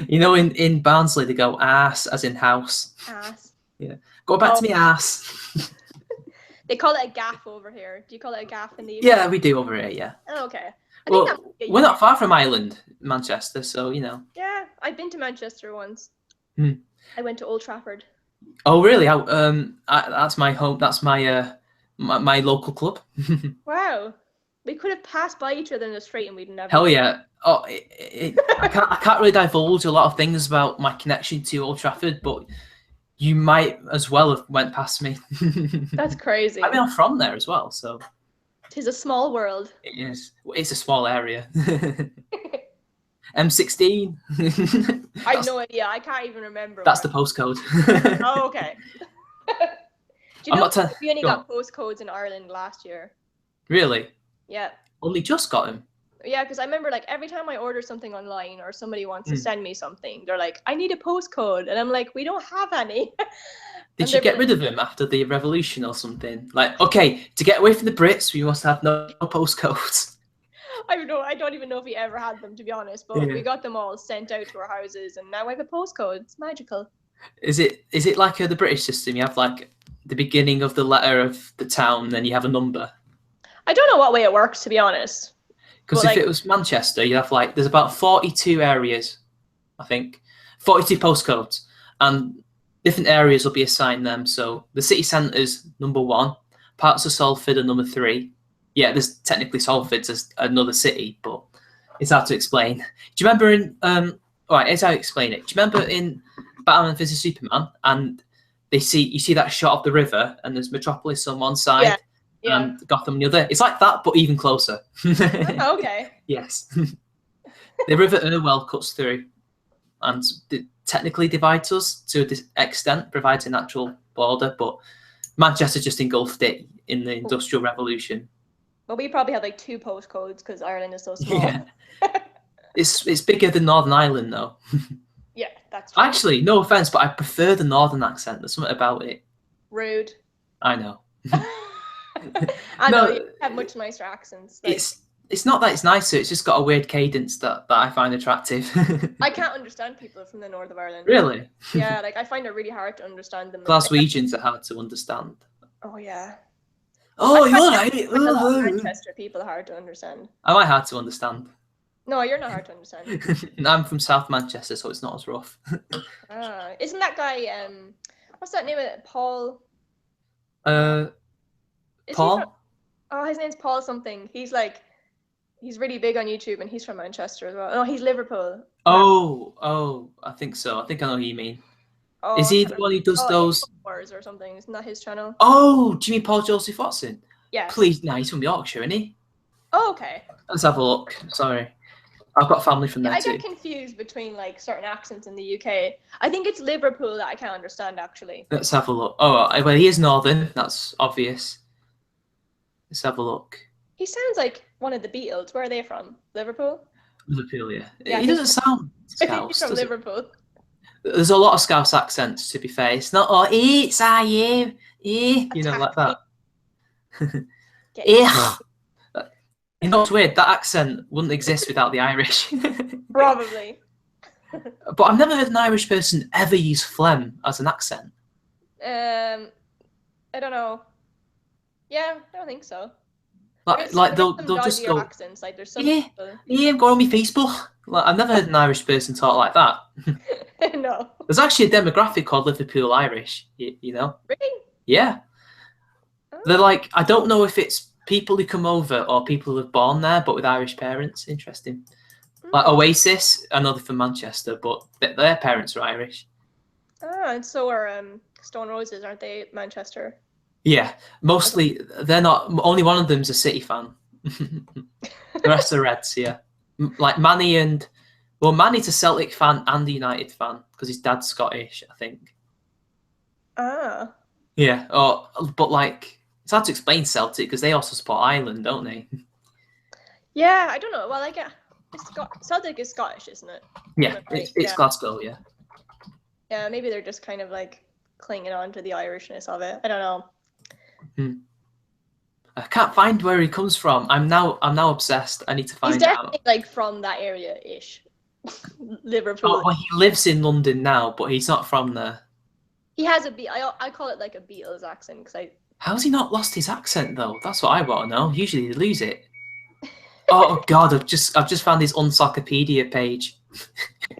[SPEAKER 1] You know, in Barnsley they go ass as in house.
[SPEAKER 2] Ass.
[SPEAKER 1] Yeah. Go back to me ass.
[SPEAKER 2] They call it a gaff over here. Do you call it a gaff in the UK?
[SPEAKER 1] Yeah, we do over here, yeah.
[SPEAKER 2] Oh, okay.
[SPEAKER 1] We're not far from Ireland, Manchester, so, you know.
[SPEAKER 2] Yeah, I've been to Manchester once. I went to Old Trafford.
[SPEAKER 1] Oh, really? That's my home. That's my my local club.
[SPEAKER 2] Wow. We could have passed by each other in the street and we'd never...
[SPEAKER 1] Hell yeah. Oh, I can't really divulge a lot of things about my connection to Old Trafford, but... You might as well have went past me.
[SPEAKER 2] That's crazy.
[SPEAKER 1] I mean, I'm from there as well, so.
[SPEAKER 2] 'Tis a small world.
[SPEAKER 1] It is. It's a small area. M16.
[SPEAKER 2] I have no idea. I can't even remember.
[SPEAKER 1] That's the postcode.
[SPEAKER 2] Oh, okay. Do you know we only got postcodes in Ireland last year?
[SPEAKER 1] Really?
[SPEAKER 2] Yeah.
[SPEAKER 1] Only just got them?
[SPEAKER 2] Yeah, because I remember like every time I order something online or somebody wants to send me something, they're like, I need a postcode. And I'm like, we don't have any.
[SPEAKER 1] Did you get rid of them after the revolution or something? Like, okay, to get away from the Brits, we must have no postcodes.
[SPEAKER 2] I don't even know if we ever had them, to be honest. But we got them all sent out to our houses, and now I have a postcode. It's magical.
[SPEAKER 1] Is it like the British system? You have like the beginning of the letter of the town, then you have a number.
[SPEAKER 2] I don't know what way it works, to be honest.
[SPEAKER 1] Because if it was Manchester, you have there's about 42 areas, I think, 42 postcodes, and different areas will be assigned them. So the city centre's number 1, parts of Salford are number 3. Yeah, there's technically Salford's as another city, but it's hard to explain. Do you remember All right, here's how I explain it. Do you remember in Batman vs Superman, and you see that shot of the river, and there's Metropolis on one side,
[SPEAKER 2] Yeah.
[SPEAKER 1] and Gotham on the other. It's like that, but even closer.
[SPEAKER 2] Oh, okay.
[SPEAKER 1] Yes. The River Irwell cuts through and technically divides us to an extent, provides a natural border, but Manchester just engulfed it in the Industrial Revolution.
[SPEAKER 2] Well, we probably have like 2 postcodes because Ireland is so small.
[SPEAKER 1] Yeah. It's bigger than Northern Ireland, though.
[SPEAKER 2] Yeah, that's true.
[SPEAKER 1] Actually, no offense, but I prefer the Northern accent. There's something about it.
[SPEAKER 2] Rude.
[SPEAKER 1] I know.
[SPEAKER 2] I know, you have much nicer accents. Like,
[SPEAKER 1] it's not that it's nicer, it's just got a weird cadence that I find attractive.
[SPEAKER 2] I can't understand people from the north of Ireland.
[SPEAKER 1] Really?
[SPEAKER 2] Yeah, like I find it really hard to understand them.
[SPEAKER 1] Glaswegians are hard to understand.
[SPEAKER 2] Oh yeah.
[SPEAKER 1] Oh, you're right.
[SPEAKER 2] A lot of Manchester people are hard to understand.
[SPEAKER 1] Am I hard to understand?
[SPEAKER 2] No, you're not hard to understand.
[SPEAKER 1] I'm from South Manchester, so it's not as rough.
[SPEAKER 2] Isn't that guy what's that name of it? Paul?
[SPEAKER 1] Paul?
[SPEAKER 2] His name's Paul something. He's really big on YouTube and he's from Manchester as well. No, he's Liverpool.
[SPEAKER 1] Oh, I think so. I think I know who you mean.
[SPEAKER 2] Oh,
[SPEAKER 1] Is he the one who does those
[SPEAKER 2] Wars or something? Isn't that his channel?
[SPEAKER 1] Oh, do you mean Paul Joseph Watson?
[SPEAKER 2] Yeah.
[SPEAKER 1] Please, no, he's from Yorkshire, isn't he?
[SPEAKER 2] Oh, okay.
[SPEAKER 1] Let's have a look. Sorry. I've got family from there
[SPEAKER 2] I
[SPEAKER 1] too.
[SPEAKER 2] get confused between like certain accents in the UK. I think it's Liverpool that I can't understand actually.
[SPEAKER 1] Let's have a look. Oh, well, he is northern. That's obvious. Let's have a look.
[SPEAKER 2] He sounds like one of the Beatles. Where are they from? Liverpool?
[SPEAKER 1] Liverpool, yeah. He doesn't sound Scouse.
[SPEAKER 2] He's from Liverpool.
[SPEAKER 1] There's a lot of Scouse accents, to be fair. It's not, it's I you, you know, like that. You know what's weird? That accent wouldn't exist without the Irish.
[SPEAKER 2] Probably.
[SPEAKER 1] But I've never heard an Irish person ever use phlegm as an accent.
[SPEAKER 2] I don't know. Yeah, I don't think so.
[SPEAKER 1] They'll just go.
[SPEAKER 2] Accents. Like there's some people.
[SPEAKER 1] I'm going on my Facebook. Like, I've never heard an Irish person talk like that.
[SPEAKER 2] No.
[SPEAKER 1] There's actually a demographic called Liverpool Irish. You know?
[SPEAKER 2] Really?
[SPEAKER 1] Yeah. Oh. They're like, I don't know if it's people who come over or people who are born there, but with Irish parents. Interesting. Like Oasis, I know they're from Manchester, but their parents are Irish.
[SPEAKER 2] And so are Stone Roses, aren't they? Manchester.
[SPEAKER 1] Yeah, mostly they're not. Only one of them's a City fan. The rest are Reds. Yeah, like Manny's a Celtic fan and a United fan because his dad's Scottish, I think.
[SPEAKER 2] Ah.
[SPEAKER 1] Yeah. But like it's hard to explain Celtic because they also support Ireland, don't they?
[SPEAKER 2] Yeah, I don't know. Well, like Celtic is Scottish, isn't it?
[SPEAKER 1] Yeah, it's Glasgow. Yeah.
[SPEAKER 2] Yeah, maybe they're just kind of like clinging on to the Irishness of it. I don't know.
[SPEAKER 1] I can't find where he comes from. I'm now obsessed. I need to find out.
[SPEAKER 2] He's definitely like from that area-ish. Liverpool.
[SPEAKER 1] Oh, well, he lives in London now, but he's not from there.
[SPEAKER 2] He has I call it like a Beatles accent because
[SPEAKER 1] How's he not lost his accent though? That's what I want to know. Usually they lose it. Oh God, I've just found his Uncyclopedia page.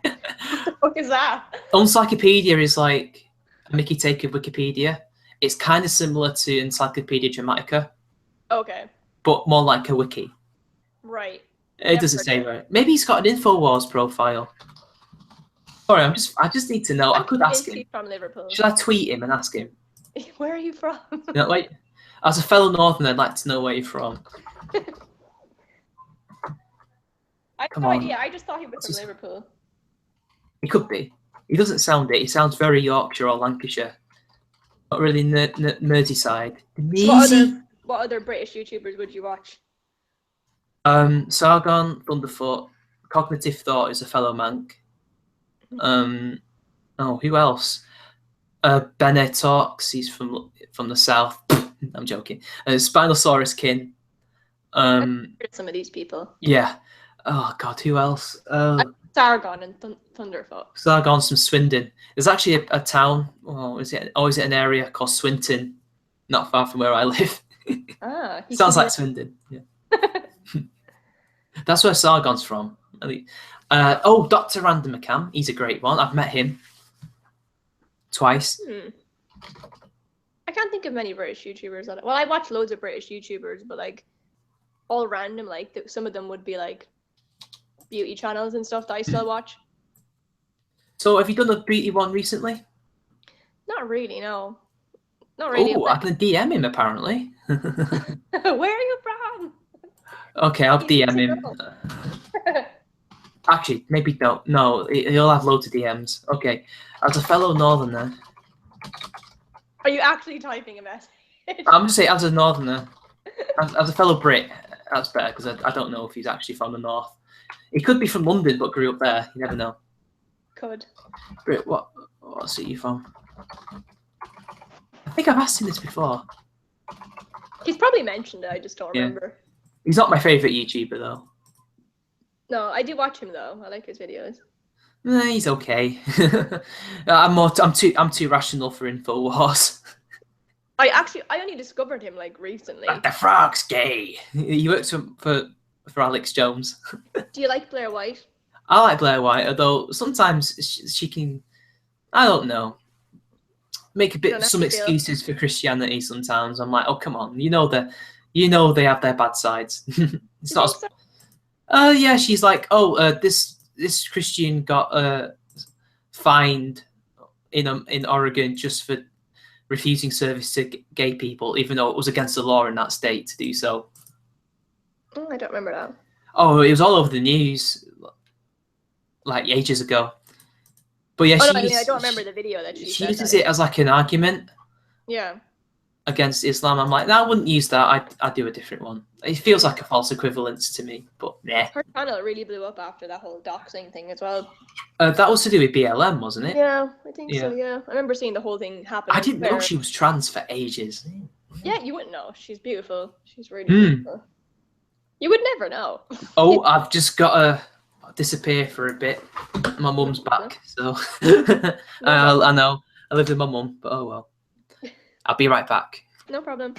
[SPEAKER 2] What the fuck is that?
[SPEAKER 1] Uncyclopedia is like a Mickey take of Wikipedia. It's kind of similar to Encyclopedia Dramatica. Okay. But more like a wiki.
[SPEAKER 2] Right.
[SPEAKER 1] It doesn't say right. Maybe he's got an InfoWars profile. Sorry, I just need to know. I could ask him.
[SPEAKER 2] From Liverpool.
[SPEAKER 1] Should I tweet him and ask him?
[SPEAKER 2] Where are you from?
[SPEAKER 1] No, wait. As a fellow Northerner, I'd like to know where you're from.
[SPEAKER 2] I have no idea. I just thought he was from Liverpool.
[SPEAKER 1] He could be. He doesn't sound it. He sounds very Yorkshire or Lancashire. Not really Merseyside.
[SPEAKER 2] So what other British YouTubers would you watch?
[SPEAKER 1] Sargon, Thunderfoot, Cognitive Thought is a fellow Manc. Who else? Bennett Talks. He's from the south. I'm joking. Spinosaurus Kin.
[SPEAKER 2] I've heard some of these people.
[SPEAKER 1] Yeah. Oh God, who else?
[SPEAKER 2] Sargon and Thunderfoot.
[SPEAKER 1] Sargon's from Swindon. There's actually a town. Oh, is it an area called Swinton? Not far from where I live. Sounds like Swindon. Yeah. That's where Sargon's from. Dr. Random McCann. He's a great one. I've met him twice.
[SPEAKER 2] I can't think of many British YouTubers on it. Well, I watch loads of British YouTubers, but like all random. Like some of them would be like beauty channels and stuff that I still watch.
[SPEAKER 1] So have you done a beauty one recently?
[SPEAKER 2] Not really, no. Not really.
[SPEAKER 1] Oh, I can DM him apparently.
[SPEAKER 2] Where are you from?
[SPEAKER 1] Okay, I'll
[SPEAKER 2] He needs
[SPEAKER 1] DM
[SPEAKER 2] to
[SPEAKER 1] him.
[SPEAKER 2] know.
[SPEAKER 1] Actually, maybe don't. No, he'll have loads of DMs. Okay, as a fellow northerner,
[SPEAKER 2] Are you actually typing a message?
[SPEAKER 1] I'm just saying as a northerner, as a fellow Brit, that's better because I don't know if he's actually from the north. He could be from London but grew up there. You never know.
[SPEAKER 2] Could.
[SPEAKER 1] Brit, what city you from? I think I've asked him this before.
[SPEAKER 2] He's probably mentioned it, I just don't remember.
[SPEAKER 1] He's not my favourite YouTuber though.
[SPEAKER 2] No, I do watch him though. I like his videos.
[SPEAKER 1] He's okay. I'm too rational for Infowars.
[SPEAKER 2] I only discovered him like recently.
[SPEAKER 1] The frog's gay. He works for Alex Jones.
[SPEAKER 2] Do you like Blair White?
[SPEAKER 1] I like Blair White, although sometimes she can, I don't know, make some excuses for Christianity. Sometimes I'm like, oh come on, you know they have their bad sides. It's not.
[SPEAKER 2] So?
[SPEAKER 1] Yeah, she's like, oh, this Christian got fined in Oregon just for refusing service to gay people, even though it was against the law in that state to do so.
[SPEAKER 2] I don't remember that.
[SPEAKER 1] Oh, it was all over the news, like ages ago. But yeah,
[SPEAKER 2] I don't remember the video that she
[SPEAKER 1] uses it as like an argument.
[SPEAKER 2] Yeah.
[SPEAKER 1] Against Islam. I'm like, no, I wouldn't use that. I'd do a different one. It feels like a false equivalence to me, but nah.
[SPEAKER 2] Her channel really blew up after that whole doxing thing as well.
[SPEAKER 1] That was to do with BLM, wasn't it?
[SPEAKER 2] Yeah, I think so, yeah. I remember seeing the whole thing happen.
[SPEAKER 1] I didn't know she was trans for ages.
[SPEAKER 2] Yeah, you wouldn't know. She's beautiful. She's really beautiful. You would never know.
[SPEAKER 1] Oh, I've just got to disappear for a bit. My mum's back, so I know. I live with my mum, but oh well. I'll be right back.
[SPEAKER 2] No problem.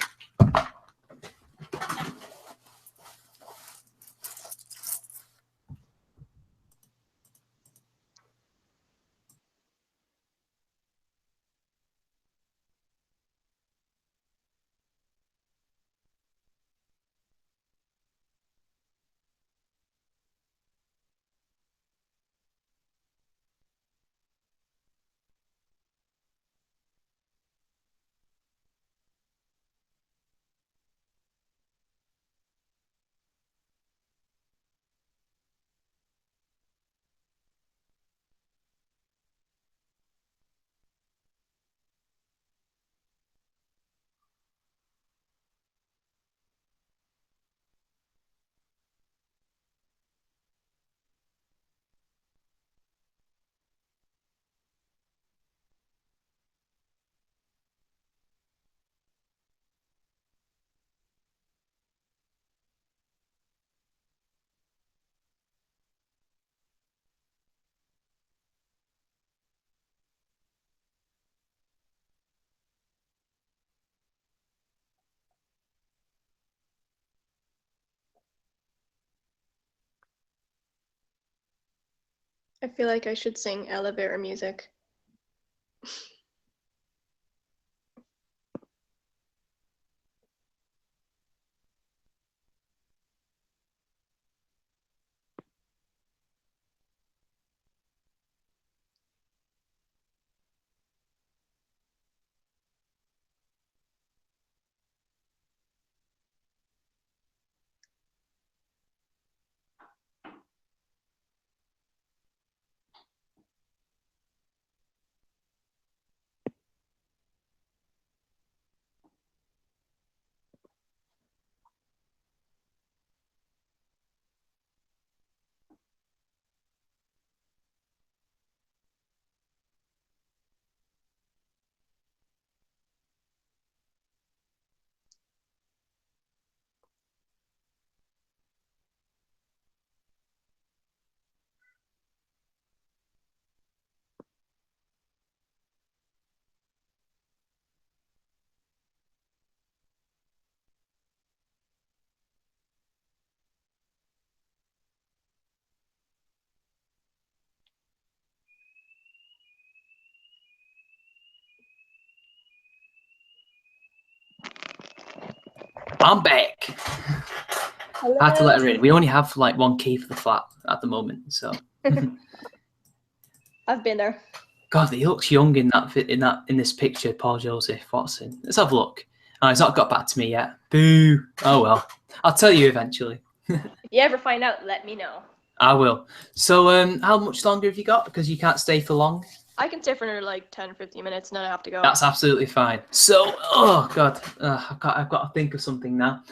[SPEAKER 2] I feel like I should sing elevator music.
[SPEAKER 1] I'm back.
[SPEAKER 2] Hello.
[SPEAKER 1] I had to let her in. We only have like one key for the flat at the moment, so.
[SPEAKER 2] I've been there.
[SPEAKER 1] God, he looks young in this picture, Paul Joseph Watson. Let's have a look. Oh, he's not got back to me yet. Boo. Oh well. I'll tell you eventually.
[SPEAKER 2] If you ever find out, let me know.
[SPEAKER 1] I will. So how much longer have you got? Because you can't stay for long.
[SPEAKER 2] I can stay for another like 10, 15 minutes and then I have to go.
[SPEAKER 1] That's absolutely fine. So, oh God, I've got to think of something now.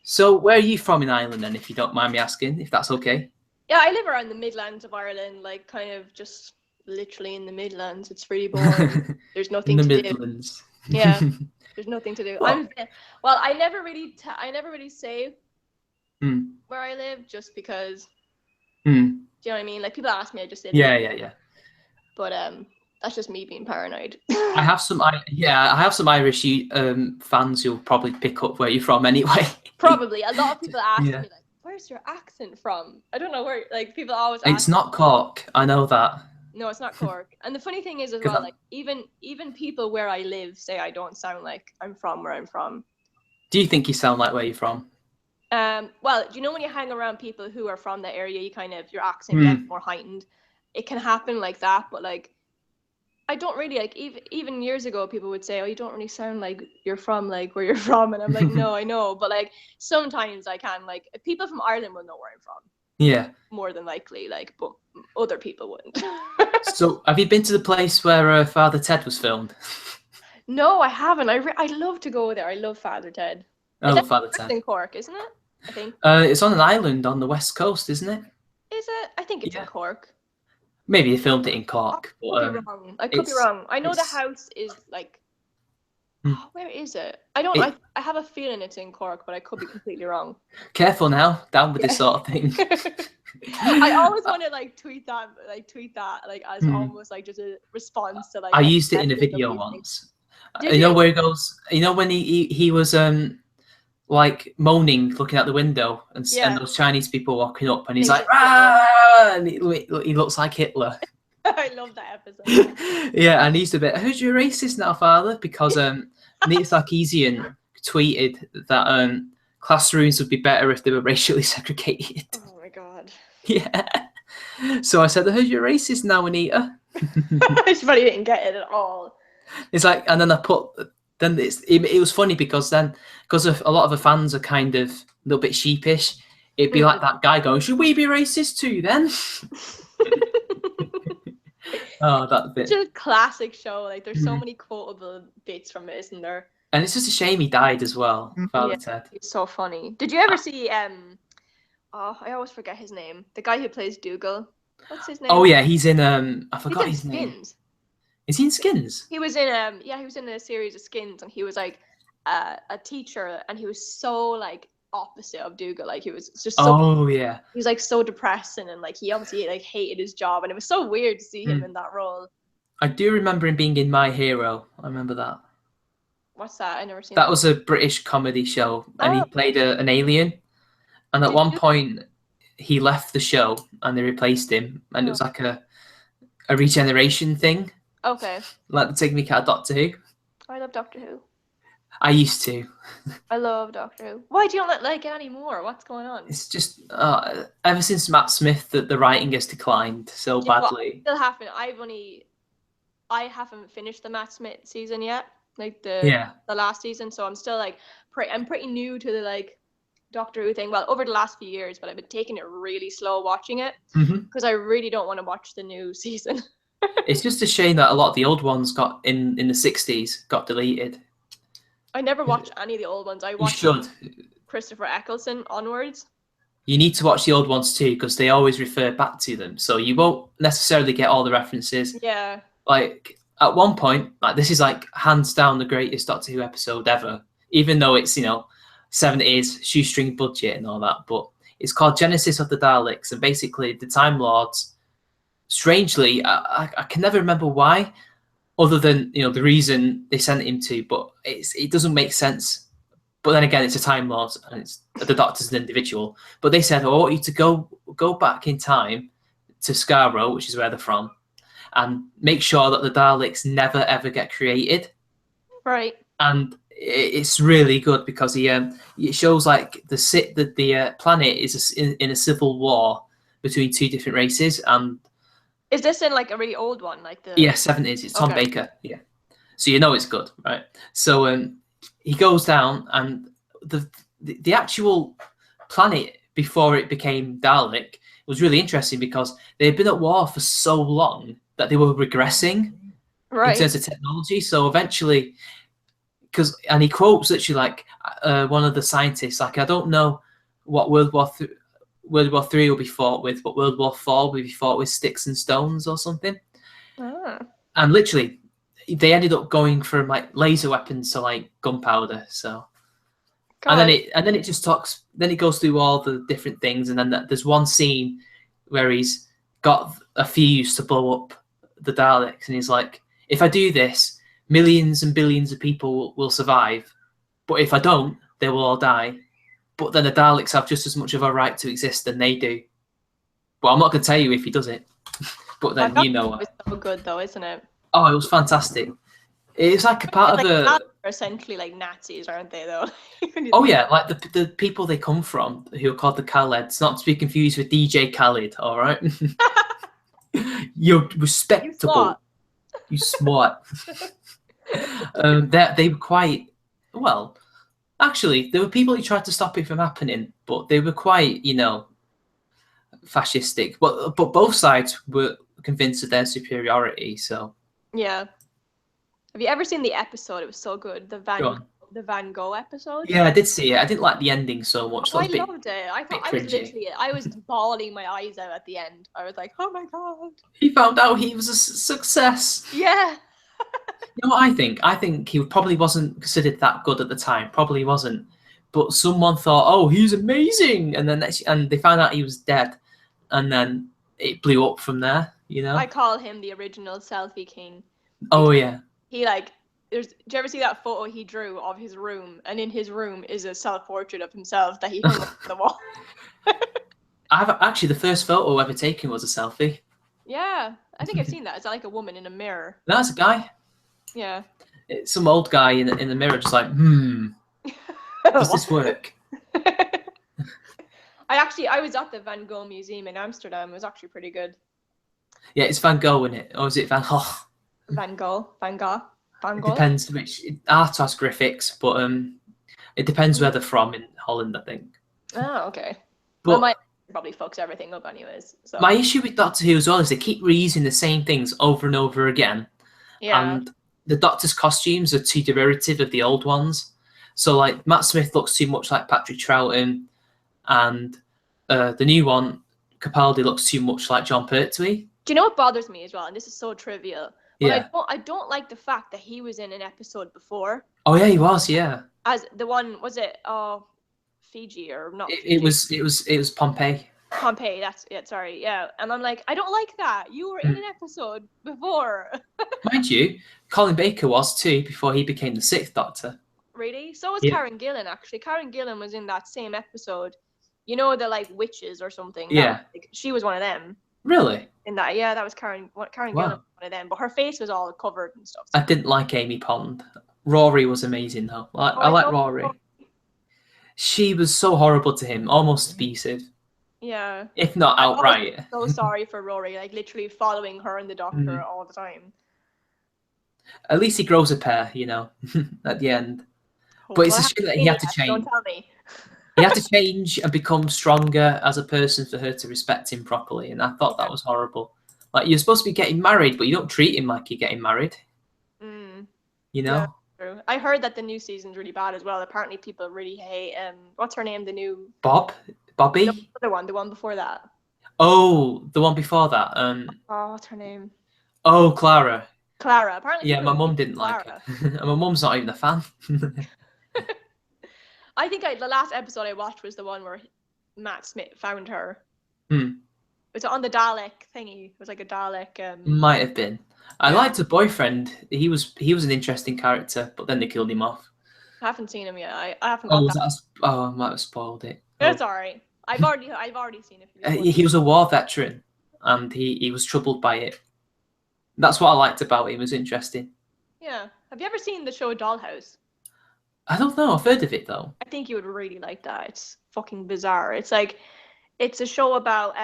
[SPEAKER 1] So where are you from in Ireland then, if you don't mind me asking, if that's okay?
[SPEAKER 2] Yeah, I live around the Midlands of Ireland, like kind of just literally in the Midlands. It's pretty boring. There's nothing
[SPEAKER 1] in the
[SPEAKER 2] to
[SPEAKER 1] Midlands.
[SPEAKER 2] do. Yeah, there's nothing to do.
[SPEAKER 1] Well,
[SPEAKER 2] I never really say where I live just because. Do you know what I mean? Like people ask me, I just say.
[SPEAKER 1] Yeah.
[SPEAKER 2] But that's just me being paranoid.
[SPEAKER 1] I have some Irish fans who'll probably pick up where you're from anyway.
[SPEAKER 2] Probably a lot of people ask me like, "Where's your accent from?" I don't know where. Like people always.
[SPEAKER 1] It's not Cork. I know that.
[SPEAKER 2] No, it's not Cork. And the funny thing is as well, like even people where I live say I don't sound like I'm from where I'm from.
[SPEAKER 1] Do you think you sound like where you're from?
[SPEAKER 2] Well, do you know when you hang around people who are from that area, your accent gets more heightened. It can happen like that, but like I don't really like even years ago people would say, "Oh, you don't really sound like you're from like where you're from," and I'm like, "No, I know," but like sometimes I can like people from Ireland will know where I'm from.
[SPEAKER 1] Yeah.
[SPEAKER 2] More than likely, like, but other people wouldn't.
[SPEAKER 1] So, have you been to the place where Father Ted was filmed?
[SPEAKER 2] No, I haven't. I'd love to go there. I love Father Ted.
[SPEAKER 1] Oh, Father Ted.
[SPEAKER 2] It's in Cork, isn't it? I think.
[SPEAKER 1] It's on an island on the west coast, isn't it?
[SPEAKER 2] Is it? I think it's in Cork.
[SPEAKER 1] Maybe they filmed it in Cork.
[SPEAKER 2] I could be wrong. I know the house is like. Where is it? I have a feeling it's in Cork, but I could be completely wrong.
[SPEAKER 1] Careful now, down with this sort of thing.
[SPEAKER 2] I always want to like tweet that as almost like just a response to like.
[SPEAKER 1] I used it in a video once. You know where he goes? You know when he was like moaning, looking out the window, and those Chinese people walking up, and he's like, "Ah!" and he looks like Hitler.
[SPEAKER 2] I love that episode.
[SPEAKER 1] Yeah, and he's a bit. Who's your racist now, Father? Because Nate Sarkeesian tweeted that classrooms would be better if they were racially segregated.
[SPEAKER 2] Oh my god.
[SPEAKER 1] Yeah. So I said, "Who's your racist now, Anita?"
[SPEAKER 2] She probably didn't get it at all.
[SPEAKER 1] It's like, and then it was funny because a lot of the fans are kind of a little bit sheepish. It'd be like that guy going, "Should we be racist too then?" Oh, that bit.
[SPEAKER 2] It's a classic show. Like, there's so many quotable bits from it, isn't there?
[SPEAKER 1] And it's just a shame he died as well, Father Ted.
[SPEAKER 2] It's so funny. Did you ever see I always forget his name. The guy who plays Dougal. What's his name?
[SPEAKER 1] Oh yeah, he's in I forgot his name.
[SPEAKER 2] Skins.
[SPEAKER 1] Is he in Skins?
[SPEAKER 2] He was in he was in a series of Skins, and he was like a teacher, and he was so like opposite of Dougal. Like he was just so he was like so depressing, and like he obviously like hated his job, and it was so weird to see him in that role. I
[SPEAKER 1] do remember him being in My Hero. I remember that.
[SPEAKER 2] What's that? I never seen
[SPEAKER 1] that. Was a British comedy show, and he played an alien, and at one point he left the show and they replaced him, and it was like a regeneration thing.
[SPEAKER 2] Okay.
[SPEAKER 1] Like the Take Me Cat Doctor Who.
[SPEAKER 2] I love Doctor Who.
[SPEAKER 1] I used to. I
[SPEAKER 2] love Doctor Who. Why do you not like it anymore? What's going on?
[SPEAKER 1] It's just ever since Matt Smith that the writing has declined so badly.
[SPEAKER 2] Still haven't. I haven't finished the Matt Smith season yet, like the last season. So I'm still like I'm pretty new to the like Doctor Who thing. Well, over the last few years, but I've been taking it really slow watching it because I really don't want to watch the new season.
[SPEAKER 1] It's just a shame that a lot of the old ones got in the 60s got deleted.
[SPEAKER 2] I never watched any of the old ones. I watched Christopher Eccleston onwards.
[SPEAKER 1] You need to watch the old ones too, because they always refer back to them. So you won't necessarily get all the references.
[SPEAKER 2] Yeah.
[SPEAKER 1] Like, at one point, like this is like hands down the greatest Doctor Who episode ever. Even though it's, 70s, shoestring budget and all that. But it's called Genesis of the Daleks. And basically, the Time Lords, strangely, I can never remember why, other than the reason they sent him to, but it doesn't make sense. But then again, it's a Time Lord and the Doctor's an individual. But they said, "I want you to go back in time to Scarborough," which is where they're from, and make sure that the Daleks never ever get created.
[SPEAKER 2] Right.
[SPEAKER 1] And it's really good because it shows like the planet is in a civil war between two different races, and
[SPEAKER 2] Is this in like a really old one, like the?
[SPEAKER 1] Yeah, 70s. It's Tom
[SPEAKER 2] Okay.
[SPEAKER 1] Baker. Yeah. So you know it's good, right? So he goes down, and the actual planet before it became Dalek was really interesting because they had been at war for so long that they were regressing in
[SPEAKER 2] Right.
[SPEAKER 1] terms of technology. So eventually, and he quotes literally like one of the scientists, like, I don't know what World War Three will be fought with, but World War Four will be fought with sticks and stones or something.
[SPEAKER 2] Ah.
[SPEAKER 1] And literally, they ended up going from like laser weapons to like gunpowder. So, and
[SPEAKER 2] God.
[SPEAKER 1] then it just talks. Then it goes through all the different things, and then there's one scene where he's got a fuse to blow up the Daleks, and he's like, "If I do this, millions and billions of people will survive, but if I don't, they will all die. But then the Daleks have just as much of a right to exist than they do. But I'm not going to tell you if he does it. But then
[SPEAKER 2] That
[SPEAKER 1] you know."
[SPEAKER 2] was so good though, isn't it?
[SPEAKER 1] Oh, it was fantastic. It's like a part
[SPEAKER 2] Like
[SPEAKER 1] of
[SPEAKER 2] Nazis
[SPEAKER 1] the.
[SPEAKER 2] are essentially like Nazis, aren't they? Though.
[SPEAKER 1] Oh yeah, like the people they come from, who are called the Khaleds, not to be confused with DJ Khaled. All right, you're respectable. You smart. They were quite well. Actually, there were people who tried to stop it from happening, but they were quite, fascistic. But both sides were convinced of their superiority. So
[SPEAKER 2] Yeah. Have you ever seen the episode? It was so good.
[SPEAKER 1] go on.
[SPEAKER 2] The Van Gogh episode.
[SPEAKER 1] Yeah, I did see it. I didn't like the ending so much.
[SPEAKER 2] Oh,
[SPEAKER 1] That
[SPEAKER 2] I
[SPEAKER 1] was a bit
[SPEAKER 2] loved it. I thought
[SPEAKER 1] cringy.
[SPEAKER 2] I was bawling my eyes out at the end. I was like, oh my god.
[SPEAKER 1] He found out he was a success.
[SPEAKER 2] Yeah.
[SPEAKER 1] You know what I think? I think he probably wasn't considered that good at the time. Probably wasn't. But someone thought, "Oh, he's amazing," and then they found out he was dead, and then it blew up from there.
[SPEAKER 2] I call him the original selfie king.
[SPEAKER 1] Oh yeah.
[SPEAKER 2] He like did you ever see that photo he drew of his room? And in his room is a self-portrait of himself that he hung up on the wall.
[SPEAKER 1] I've actually the first photo ever taken was a selfie.
[SPEAKER 2] Yeah, I think I've seen that. It's like a woman in a mirror.
[SPEAKER 1] That's a guy.
[SPEAKER 2] Yeah.
[SPEAKER 1] It's some old guy in the mirror, just like, does this work?
[SPEAKER 2] I was at the Van Gogh Museum in Amsterdam. It was actually pretty good.
[SPEAKER 1] Yeah, it's Van Gogh in it, or is it Van Gogh?
[SPEAKER 2] Van Gogh.
[SPEAKER 1] It depends which. Art has graphics, but it depends where they're from in Holland, I think.
[SPEAKER 2] Oh, okay.
[SPEAKER 1] But
[SPEAKER 2] well, my probably fucks everything up anyways. So.
[SPEAKER 1] My issue with Doctor Who as well is they keep reusing the same things over and over again.
[SPEAKER 2] Yeah.
[SPEAKER 1] And the Doctor's costumes are too derivative of the old ones. So like Matt Smith looks too much like Patrick Troughton, and the new one, Capaldi, looks too much like John Pertwee.
[SPEAKER 2] Do you know what bothers me as well? And this is so trivial. But
[SPEAKER 1] Yeah.
[SPEAKER 2] I don't like the fact that he was in an episode before.
[SPEAKER 1] Oh yeah, he was. Yeah.
[SPEAKER 2] As the one was it? Fiji or not?
[SPEAKER 1] It was Pompeii.
[SPEAKER 2] Pompeii. That's it. Sorry. Yeah. And I'm like, I don't like that. You were in an episode before.
[SPEAKER 1] Mind you, Colin Baker was too before he became the Sixth Doctor.
[SPEAKER 2] Really? So was
[SPEAKER 1] Yeah.
[SPEAKER 2] Karen Gillan actually. Karen Gillan was in that same episode. You know, the like witches or something.
[SPEAKER 1] Yeah.
[SPEAKER 2] She was one of them.
[SPEAKER 1] Really?
[SPEAKER 2] In that, yeah, that was Karen Gillan was one of them, but her face was all covered and stuff.
[SPEAKER 1] I didn't like Amy Pond. Rory was amazing though. I like Rory. She was so horrible to him, almost abusive.
[SPEAKER 2] Yeah.
[SPEAKER 1] If not outright.
[SPEAKER 2] I'm so sorry for Rory, like literally following her and the Doctor all the time.
[SPEAKER 1] At least he grows a pair, at the end. But it's a shame that he had to change.
[SPEAKER 2] Don't tell me.
[SPEAKER 1] He had to change and become stronger as a person for her to respect him properly, and I thought that was horrible. Like, you're supposed to be getting married, but you don't treat him like you're getting married.
[SPEAKER 2] Yeah, true. I heard that the new season's really bad as well. Apparently people really hate what's her name, the new
[SPEAKER 1] Bobby?
[SPEAKER 2] The other one, the one before that.
[SPEAKER 1] Oh, the one before that.
[SPEAKER 2] What's her name?
[SPEAKER 1] Oh, Clara.
[SPEAKER 2] Clara. Apparently.
[SPEAKER 1] Yeah, my mum didn't like it. And my mum's not even a fan.
[SPEAKER 2] I think the last episode I watched was the one where Matt Smith found her.
[SPEAKER 1] It
[SPEAKER 2] was on the Dalek thingy. It was like a Dalek.
[SPEAKER 1] Might have been. I liked her boyfriend. He was an interesting character, but then they killed him off.
[SPEAKER 2] I haven't seen him yet. I haven't.
[SPEAKER 1] I might have spoiled it.
[SPEAKER 2] It's alright. I've already seen it.
[SPEAKER 1] He was a war veteran, and he was troubled by it. That's what I liked about him. It was interesting.
[SPEAKER 2] Yeah. Have you ever seen the show Dollhouse?
[SPEAKER 1] I don't know. I've heard of it though.
[SPEAKER 2] I think you would really like that. It's fucking bizarre. It's like, it's a show about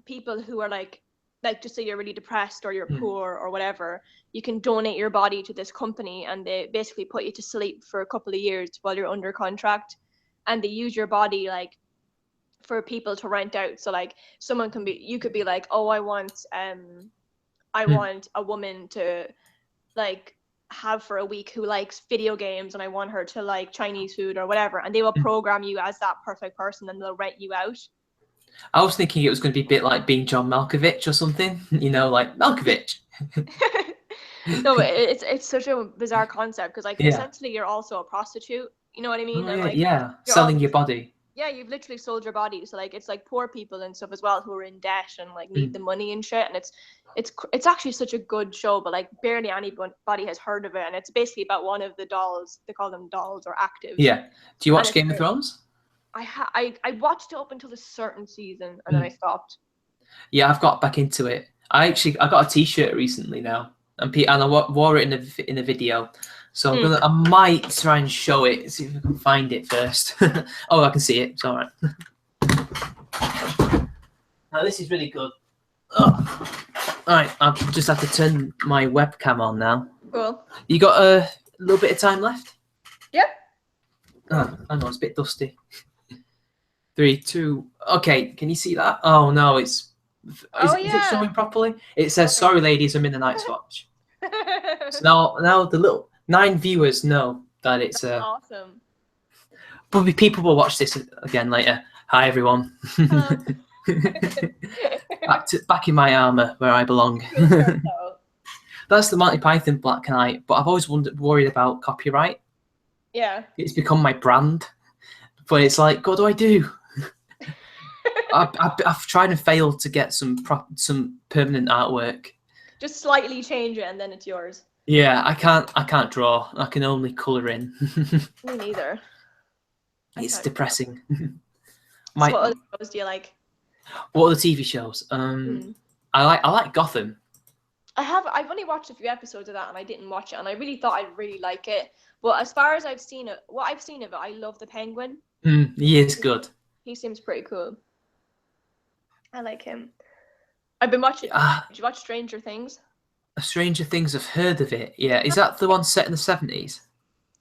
[SPEAKER 2] people who are like like just say you're really depressed or you're poor or whatever, you can donate your body to this company and they basically put you to sleep for a couple of years while you're under contract, and they use your body like for people to rent out. So like you could be like, oh, I want a woman to like have for a week who likes video games, and I want her to like Chinese food or whatever, and they will program you as that perfect person and they'll rent you out.
[SPEAKER 1] I was thinking it was going to be a bit like being John Malkovich or something, like Malkovich.
[SPEAKER 2] No, but it's such a bizarre concept because like essentially you're also a prostitute, you know what I mean?
[SPEAKER 1] Oh,
[SPEAKER 2] and like
[SPEAKER 1] selling your body.
[SPEAKER 2] Yeah, you've literally sold your body. So like it's like poor people and stuff as well who are in debt and like need the money and shit. And it's actually such a good show, but like barely anybody has heard of it. And it's basically about one of the dolls. They call them dolls or actives.
[SPEAKER 1] Yeah. Do you watch Game of Thrones?
[SPEAKER 2] I watched it up until a certain season and then I stopped.
[SPEAKER 1] Yeah, I've got back into it. I got a T-shirt recently now, and I wore it in a video. So I might try and show it, see if I can find it first. Oh, I can see it. It's all right. Now this is really good. Oh. All right, I've just have to turn my webcam on now.
[SPEAKER 2] Cool.
[SPEAKER 1] You got a little bit of time left?
[SPEAKER 2] Yeah.
[SPEAKER 1] Oh, I know, it's a bit dusty. 3, 2. Okay, can you see that? Oh no, is it showing properly? It says, "Sorry, ladies, I'm in the night watch." So now the little 9 viewers know that it's
[SPEAKER 2] awesome.
[SPEAKER 1] Probably people will watch this again later. Hi everyone. back in my armor where I belong. That's the Monty Python Black Knight, but I've always worried about copyright.
[SPEAKER 2] Yeah.
[SPEAKER 1] It's become my brand, but it's like, what do I do? I've tried and failed to get some permanent artwork. Just
[SPEAKER 2] slightly change it and then it's yours.
[SPEAKER 1] Yeah, I can't draw. I can only colour in.
[SPEAKER 2] Me neither.
[SPEAKER 1] It's depressing.
[SPEAKER 2] So what other shows do you like?
[SPEAKER 1] What are the TV shows? I like Gotham.
[SPEAKER 2] I've only watched a few episodes of that and I didn't watch it and I really thought I'd really like it. But as far as what I've seen of it, I love the Penguin.
[SPEAKER 1] He is good.
[SPEAKER 2] He seems pretty cool. I like him. I've been watching. Did you watch Stranger Things?
[SPEAKER 1] Stranger Things, I've heard of it. Yeah, is that the one set in the 70s?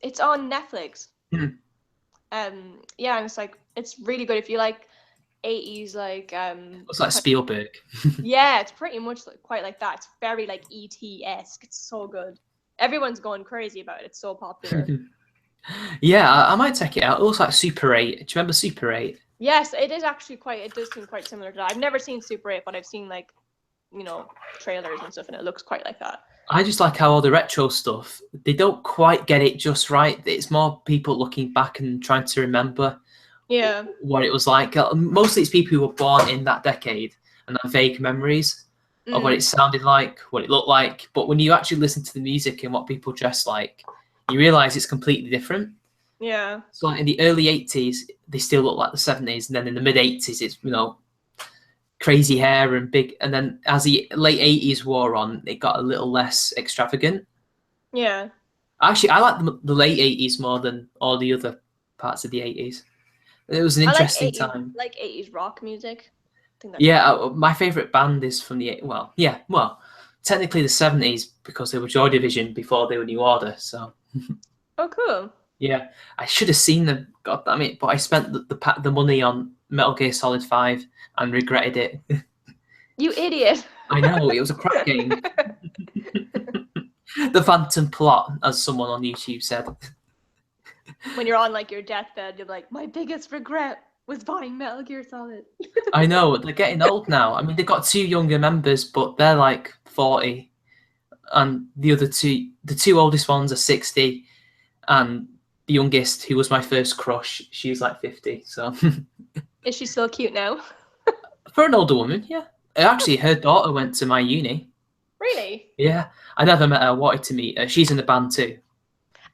[SPEAKER 2] It's on Netflix. Yeah, and it's really good if you like 80s
[SPEAKER 1] It's like Spielberg.
[SPEAKER 2] Yeah, it's pretty much quite like that. It's very like ET-esque. It's so good. Everyone's going crazy about it. It's so popular.
[SPEAKER 1] Yeah, I might check it out. It looks like Super 8. Do you remember Super 8?
[SPEAKER 2] Yes, it is actually it does seem quite similar to that. I've never seen Super 8, but I've seen trailers and stuff and it looks quite like that.
[SPEAKER 1] I just like how all the retro stuff, they don't quite get it just right. It's more people looking back and trying to remember what it was like. Mostly it's people who were born in that decade and have vague memories of what it sounded like, what it looked like. But when you actually listen to the music and what people dress like, you realise it's completely different.
[SPEAKER 2] Yeah.
[SPEAKER 1] So like in the early 80s, they still look like the 70s. And then in the mid 80s, it's, crazy hair and big. And then as the late 80s wore on, it got a little less extravagant.
[SPEAKER 2] Yeah.
[SPEAKER 1] Actually, I like the late 80s more than all the other parts of the 80s. It was an interesting time.
[SPEAKER 2] Like 80s rock music.
[SPEAKER 1] My favourite band is from the technically the 70s because they were Joy Division before they were New Order. So.
[SPEAKER 2] Oh, cool.
[SPEAKER 1] Yeah, I should have seen them. God damn it! But I spent the money on Metal Gear Solid 5 and regretted it.
[SPEAKER 2] You idiot!
[SPEAKER 1] I know, it was a crap game. The Phantom Plot, as someone on YouTube said.
[SPEAKER 2] When you're on your deathbed, you're like, my biggest regret was buying Metal Gear Solid.
[SPEAKER 1] I know, they're getting old now. I mean, they've got 2 younger members, but they're 40, and the two oldest ones are 60, and the youngest, who was my first crush, she's 50. So,
[SPEAKER 2] is she still cute now?
[SPEAKER 1] For an older woman, yeah. Actually, her daughter went to my uni.
[SPEAKER 2] Really?
[SPEAKER 1] Yeah, I never met her. Wanted to meet her. She's in the band too.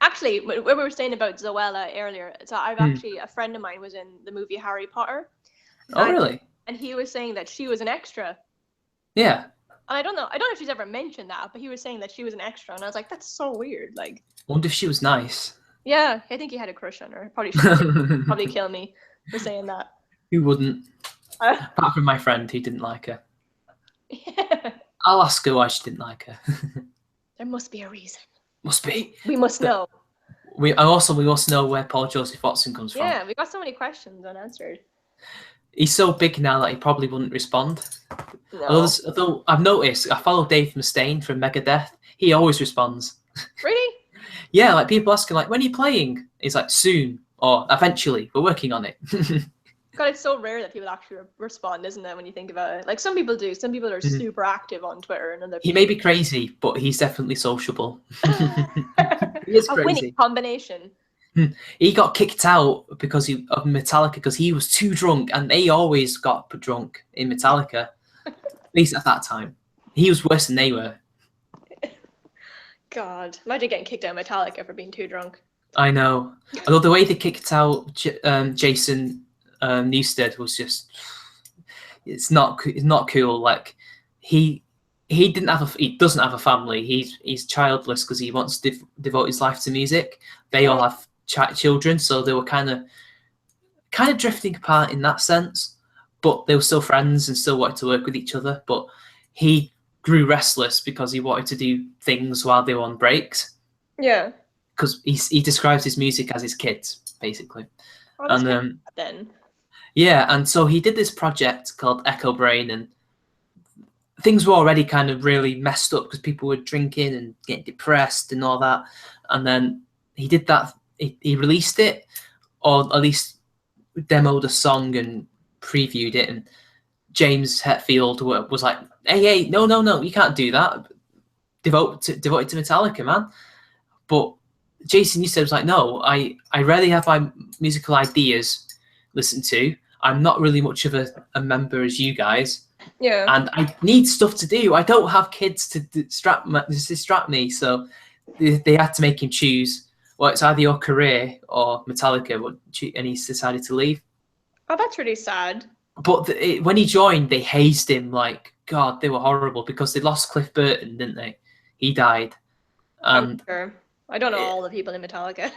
[SPEAKER 2] Actually, when we were saying about Zoella earlier, so I've actually a friend of mine was in the movie Harry Potter.
[SPEAKER 1] Oh, really?
[SPEAKER 2] And he was saying that she was an extra.
[SPEAKER 1] Yeah.
[SPEAKER 2] And I don't know if she's ever mentioned that, but he was saying that she was an extra, and I was like, that's so weird.
[SPEAKER 1] I wonder if she was nice.
[SPEAKER 2] Yeah, I think he had a crush on her. Probably kill me for saying that.
[SPEAKER 1] Who wouldn't? Apart from my friend, who didn't like her.
[SPEAKER 2] Yeah.
[SPEAKER 1] I'll ask her why she didn't like her.
[SPEAKER 2] There must be a reason.
[SPEAKER 1] Must be.
[SPEAKER 2] We must know.
[SPEAKER 1] We must know where Paul Joseph Watson comes from.
[SPEAKER 2] Yeah, we got so many questions unanswered.
[SPEAKER 1] He's so big now that he probably wouldn't respond.
[SPEAKER 2] No.
[SPEAKER 1] Although I've noticed, I follow Dave Mustaine from Megadeth. He always responds.
[SPEAKER 2] Really?
[SPEAKER 1] Yeah, like people asking, like, when are you playing? He's like, soon or eventually. We're working on it.
[SPEAKER 2] God, it's so rare that people actually respond, isn't it? When you think about it, like some people do. Some people are super active on Twitter, and other
[SPEAKER 1] He may be crazy, but he's definitely sociable. He is
[SPEAKER 2] a
[SPEAKER 1] crazy.
[SPEAKER 2] winning combination.
[SPEAKER 1] He got kicked out because of Metallica because he was too drunk, and they always got drunk in Metallica. At least at that time, he was worse than they were.
[SPEAKER 2] God, imagine getting kicked out of Metallica for being too drunk.
[SPEAKER 1] I know. Although the way they kicked out Jason Newsted was just—it's not cool. Like he doesn't have a family. He's childless because he wants to devote his life to music. They all have children, so they were kind of drifting apart in that sense. But they were still friends and still wanted to work with each other. But he grew restless because he wanted to do things while they were on breaks.
[SPEAKER 2] Yeah.
[SPEAKER 1] Because he describes his music as his kids, basically.
[SPEAKER 2] Oh,
[SPEAKER 1] And
[SPEAKER 2] then.
[SPEAKER 1] yeah, and so he did this project called Echo Brain, and things were already kind of really messed up because people were drinking and getting depressed and all that. And then he did that. He released it, or at least demoed a song and previewed it. And James Hetfield was like, "Hey, no, you can't do that. Devote it to Metallica, man." But Jason Newsted was like, "No, I rarely have my musical ideas listened to. I'm not really much of a member as you guys.
[SPEAKER 2] Yeah.
[SPEAKER 1] And I need stuff to do. I don't have kids to distract me." So they had to make him choose. Well, it's either your career or Metallica, and he's decided to leave.
[SPEAKER 2] Oh, that's really sad.
[SPEAKER 1] But when he joined, they hazed him like, God, they were horrible because they lost Cliff Burton, didn't they? He died.
[SPEAKER 2] I'm sure. I don't know all the people in Metallica.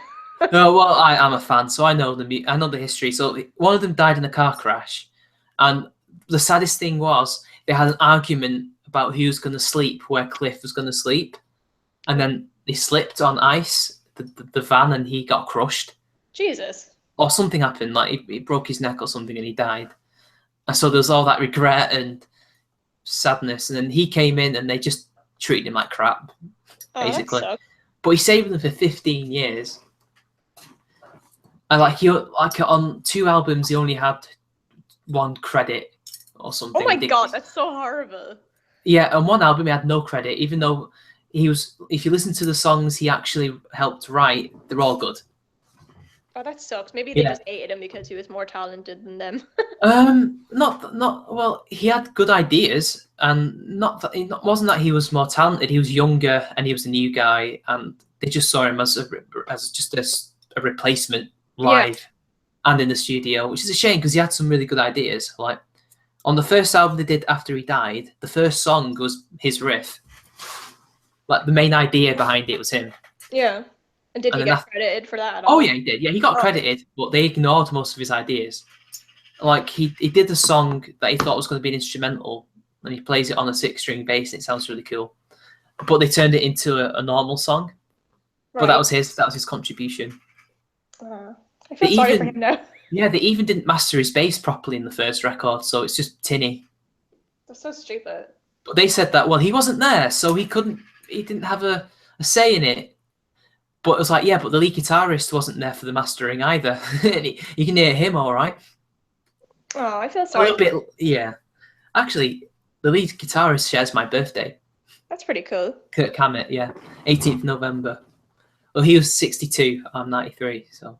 [SPEAKER 1] No, well, I'm a fan, so I know the history. So one of them died in a car crash, and the saddest thing was they had an argument about who's going to sleep where Cliff was going to sleep, and then they slipped on ice, the van, and he got crushed.
[SPEAKER 2] Jesus.
[SPEAKER 1] Or something happened, like he broke his neck or something, and he died. And so there was all that regret and sadness, and then he came in, and they just treated him like crap, basically. But he saved them for 15 years. And on 2 albums, he only had 1 credit or something.
[SPEAKER 2] Oh my God, that's so horrible.
[SPEAKER 1] Yeah, on 1 album he had no credit, even though if you listen to the songs he actually helped write, they're all good.
[SPEAKER 2] Oh, that sucks. Maybe they just hated him because he was more talented than them.
[SPEAKER 1] Well, he had good ideas, and it wasn't that he was more talented. He was younger and he was a new guy, and they just saw him as just a replacement live and in the studio, which is a shame because he had some really good ideas. Like on the first album they did after he died, the first song was his riff. Like the main idea behind it was him.
[SPEAKER 2] Yeah. And did he get credited for that at all?
[SPEAKER 1] Oh yeah, he did. Yeah, he got credited, but they ignored most of his ideas. Like he did a song that he thought was going to be an instrumental, and he plays it on a 6-string bass, and it sounds really cool. But they turned it into a normal song. Right. But that was his contribution.
[SPEAKER 2] I feel sorry for him now.
[SPEAKER 1] Yeah, they even didn't master his bass properly in the first record, so it's just tinny.
[SPEAKER 2] That's so stupid.
[SPEAKER 1] But they said that, well, he wasn't there, so he didn't have a say in it. But it was like, yeah, but the lead guitarist wasn't there for the mastering either. You can hear him all right.
[SPEAKER 2] Oh, I feel sorry.
[SPEAKER 1] A little bit, yeah. Actually, the lead guitarist shares my birthday.
[SPEAKER 2] That's pretty cool.
[SPEAKER 1] Kirk Hammett, yeah. 18th November. Well, he was 62. I'm 93, so.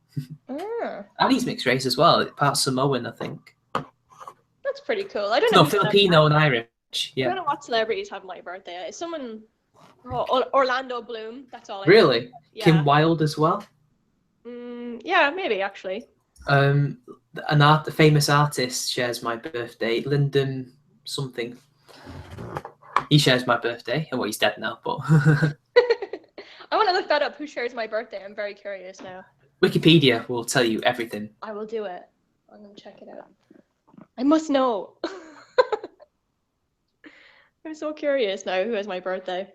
[SPEAKER 1] And he's mixed race as well. Part Samoan, I think.
[SPEAKER 2] That's pretty cool. I don't know.
[SPEAKER 1] No, Filipino and Irish, yeah.
[SPEAKER 2] I don't know what celebrities have my birthday. Is someone... Orlando Bloom, that's all I know.
[SPEAKER 1] Really?
[SPEAKER 2] Yeah.
[SPEAKER 1] Kim Wilde as well?
[SPEAKER 2] Yeah, maybe, actually.
[SPEAKER 1] A famous artist shares my birthday, Lyndon something. He shares my birthday. Well, he's dead now, but...
[SPEAKER 2] I want to look that up. Who shares my birthday? I'm very curious now.
[SPEAKER 1] Wikipedia will tell you everything.
[SPEAKER 2] I will do it. I'm going to check it out. I must know. I'm so curious now. Who has my birthday?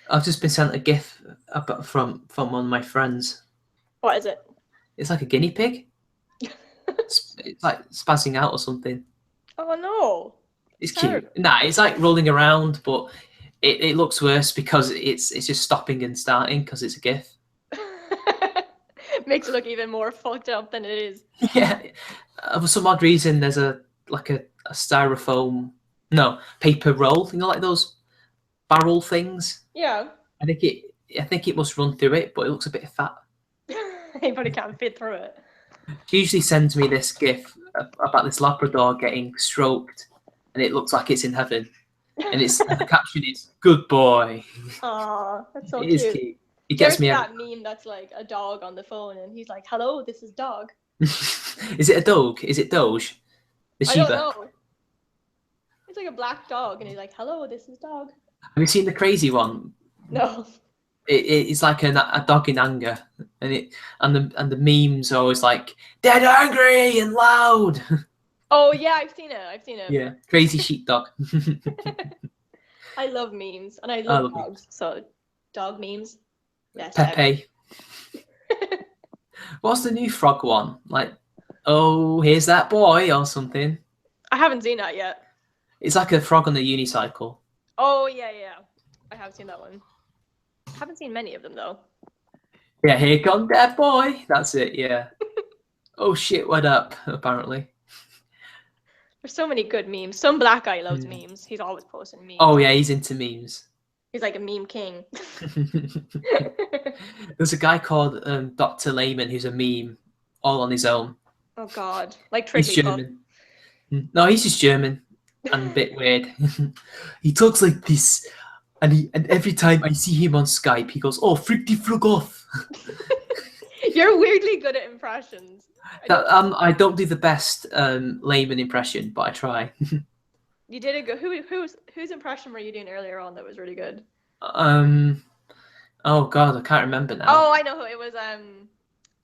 [SPEAKER 1] I've just been sent a GIF from one of my friends.
[SPEAKER 2] What is it?
[SPEAKER 1] It's like a guinea pig. It's like spazzing out or something.
[SPEAKER 2] Oh no.
[SPEAKER 1] It's cute. Nah, it's like rolling around, but it looks worse because it's just stopping and starting because it's a GIF.
[SPEAKER 2] Makes it look even more fucked up than it is.
[SPEAKER 1] Yeah. For some odd reason, there's a styrofoam, paper roll. You know, like those barrel things.
[SPEAKER 2] Yeah.
[SPEAKER 1] I think it must run through it, but it looks a bit fat.
[SPEAKER 2] He probably can't fit through it.
[SPEAKER 1] She usually sends me this GIF about this Labrador getting stroked, and it looks like it's in heaven. And the caption is "Good boy."
[SPEAKER 2] Aw, that's so
[SPEAKER 1] It
[SPEAKER 2] cute.
[SPEAKER 1] is cute. It gets me.
[SPEAKER 2] That meme that's like a dog on the phone, and he's like, "Hello, this is dog."
[SPEAKER 1] Is it a dog? Is it Doge? The Shiba?
[SPEAKER 2] I don't know. It's like a black dog, and he's like, "Hello, this is dog."
[SPEAKER 1] Have you seen the crazy one?
[SPEAKER 2] No.
[SPEAKER 1] It's like a dog in anger, and the memes are always like dead angry and loud.
[SPEAKER 2] Oh yeah, I've seen it.
[SPEAKER 1] Yeah, crazy sheepdog.
[SPEAKER 2] I love memes, and I love dogs. Memes. So, dog memes.
[SPEAKER 1] Pepe. What's the new frog one? Like, oh, here's that boy or something.
[SPEAKER 2] I haven't seen that yet.
[SPEAKER 1] It's like a frog on the unicycle.
[SPEAKER 2] Oh yeah. I have seen that one. I haven't seen many of them though.
[SPEAKER 1] Yeah, here comes that boy. That's it. Yeah. Oh shit! What up? Apparently.
[SPEAKER 2] There's so many good memes. Some black guy loves memes. He's always posting memes.
[SPEAKER 1] Oh yeah, he's into memes.
[SPEAKER 2] He's like a meme king.
[SPEAKER 1] There's a guy called Dr. Layman who's a meme all on his own.
[SPEAKER 2] Oh god, like
[SPEAKER 1] He's German. No, he's just German and a bit weird. He talks like this, and every time I see him on Skype, he goes, "Oh, freaky frog off."
[SPEAKER 2] You're weirdly good at impressions.
[SPEAKER 1] I don't do the best Layman impression, but I try.
[SPEAKER 2] You did a good. Whose impression were you doing earlier on that was really good?
[SPEAKER 1] Oh god, I can't remember now.
[SPEAKER 2] Oh, I know who it was.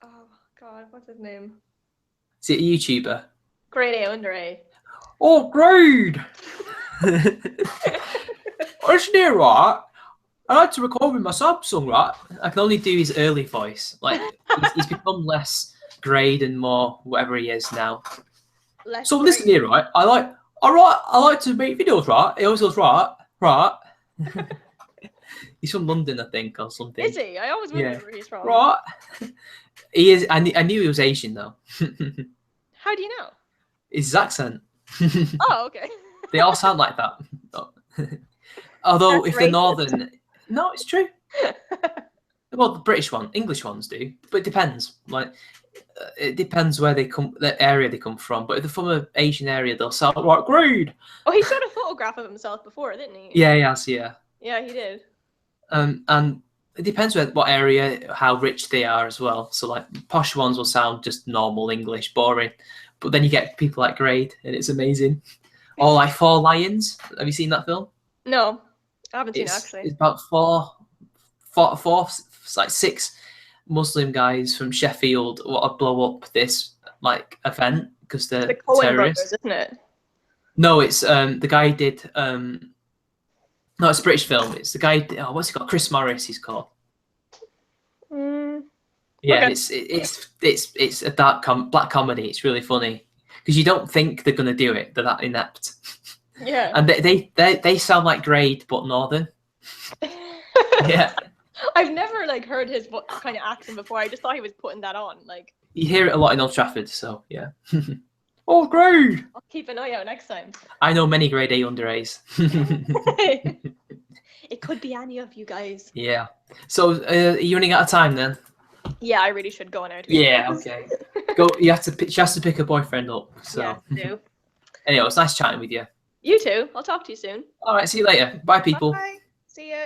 [SPEAKER 2] Oh god, what's his name?
[SPEAKER 1] Is it a YouTuber?
[SPEAKER 2] Grade A under A.
[SPEAKER 1] Oh, grade! Isn't it right? I like to record with my Samsung, right? I can only do his early voice. Like he's become less grade and more whatever he is now. So listen here, right? I like to make videos, right? He always goes right. He's from London, I think, or something.
[SPEAKER 2] Is he? I always wondered where he's from.
[SPEAKER 1] Right. He is. I knew he was Asian though.
[SPEAKER 2] How do you know?
[SPEAKER 1] It's his accent.
[SPEAKER 2] Oh, okay.
[SPEAKER 1] They all sound like that. Although
[SPEAKER 2] That's
[SPEAKER 1] if
[SPEAKER 2] racist.
[SPEAKER 1] they're northern, no, it's true. Well, the English ones do, but it depends. Like, it depends where the area they come from. But if they're from an Asian area, they'll sound like grade.
[SPEAKER 2] Oh, he showed a photograph of himself before, didn't he?
[SPEAKER 1] Yeah, he has, yeah.
[SPEAKER 2] Yeah, he did.
[SPEAKER 1] And it depends what area, how rich they are as well. So like posh ones will sound just normal English, boring. But then you get people like grade, and it's amazing. Or like Four Lions. Have you seen that film?
[SPEAKER 2] No, I haven't seen it actually.
[SPEAKER 1] It's about like 6 Muslim guys from Sheffield want to blow up this like event because they're
[SPEAKER 2] the Coen
[SPEAKER 1] terrorists.
[SPEAKER 2] Brothers, isn't it?
[SPEAKER 1] No, it's the guy did. No, it's a British film. It's the guy. What's he called? Chris Morris. He's called. Yeah,
[SPEAKER 2] okay.
[SPEAKER 1] It's a dark black comedy. It's really funny because you don't think they're gonna do it. They're that inept.
[SPEAKER 2] Yeah.
[SPEAKER 1] And they sound like grade but northern. Yeah.
[SPEAKER 2] I've never like heard his kind of accent before. I just thought he was putting that on. Like
[SPEAKER 1] you hear it a lot in Old Trafford, so yeah. Oh, grade!
[SPEAKER 2] I'll keep an eye out next time.
[SPEAKER 1] I know many grade A under A's.
[SPEAKER 2] It could be any of you guys.
[SPEAKER 1] Yeah. So are you running out of time then?
[SPEAKER 2] Yeah, I really should go now.
[SPEAKER 1] Yeah. Okay. Go. She has to pick a boyfriend up. So.
[SPEAKER 2] Yeah, do.
[SPEAKER 1] Anyway, it was nice chatting with you.
[SPEAKER 2] You too. I'll talk to you soon.
[SPEAKER 1] All right. See you later. Bye, people.
[SPEAKER 2] Bye. See ya.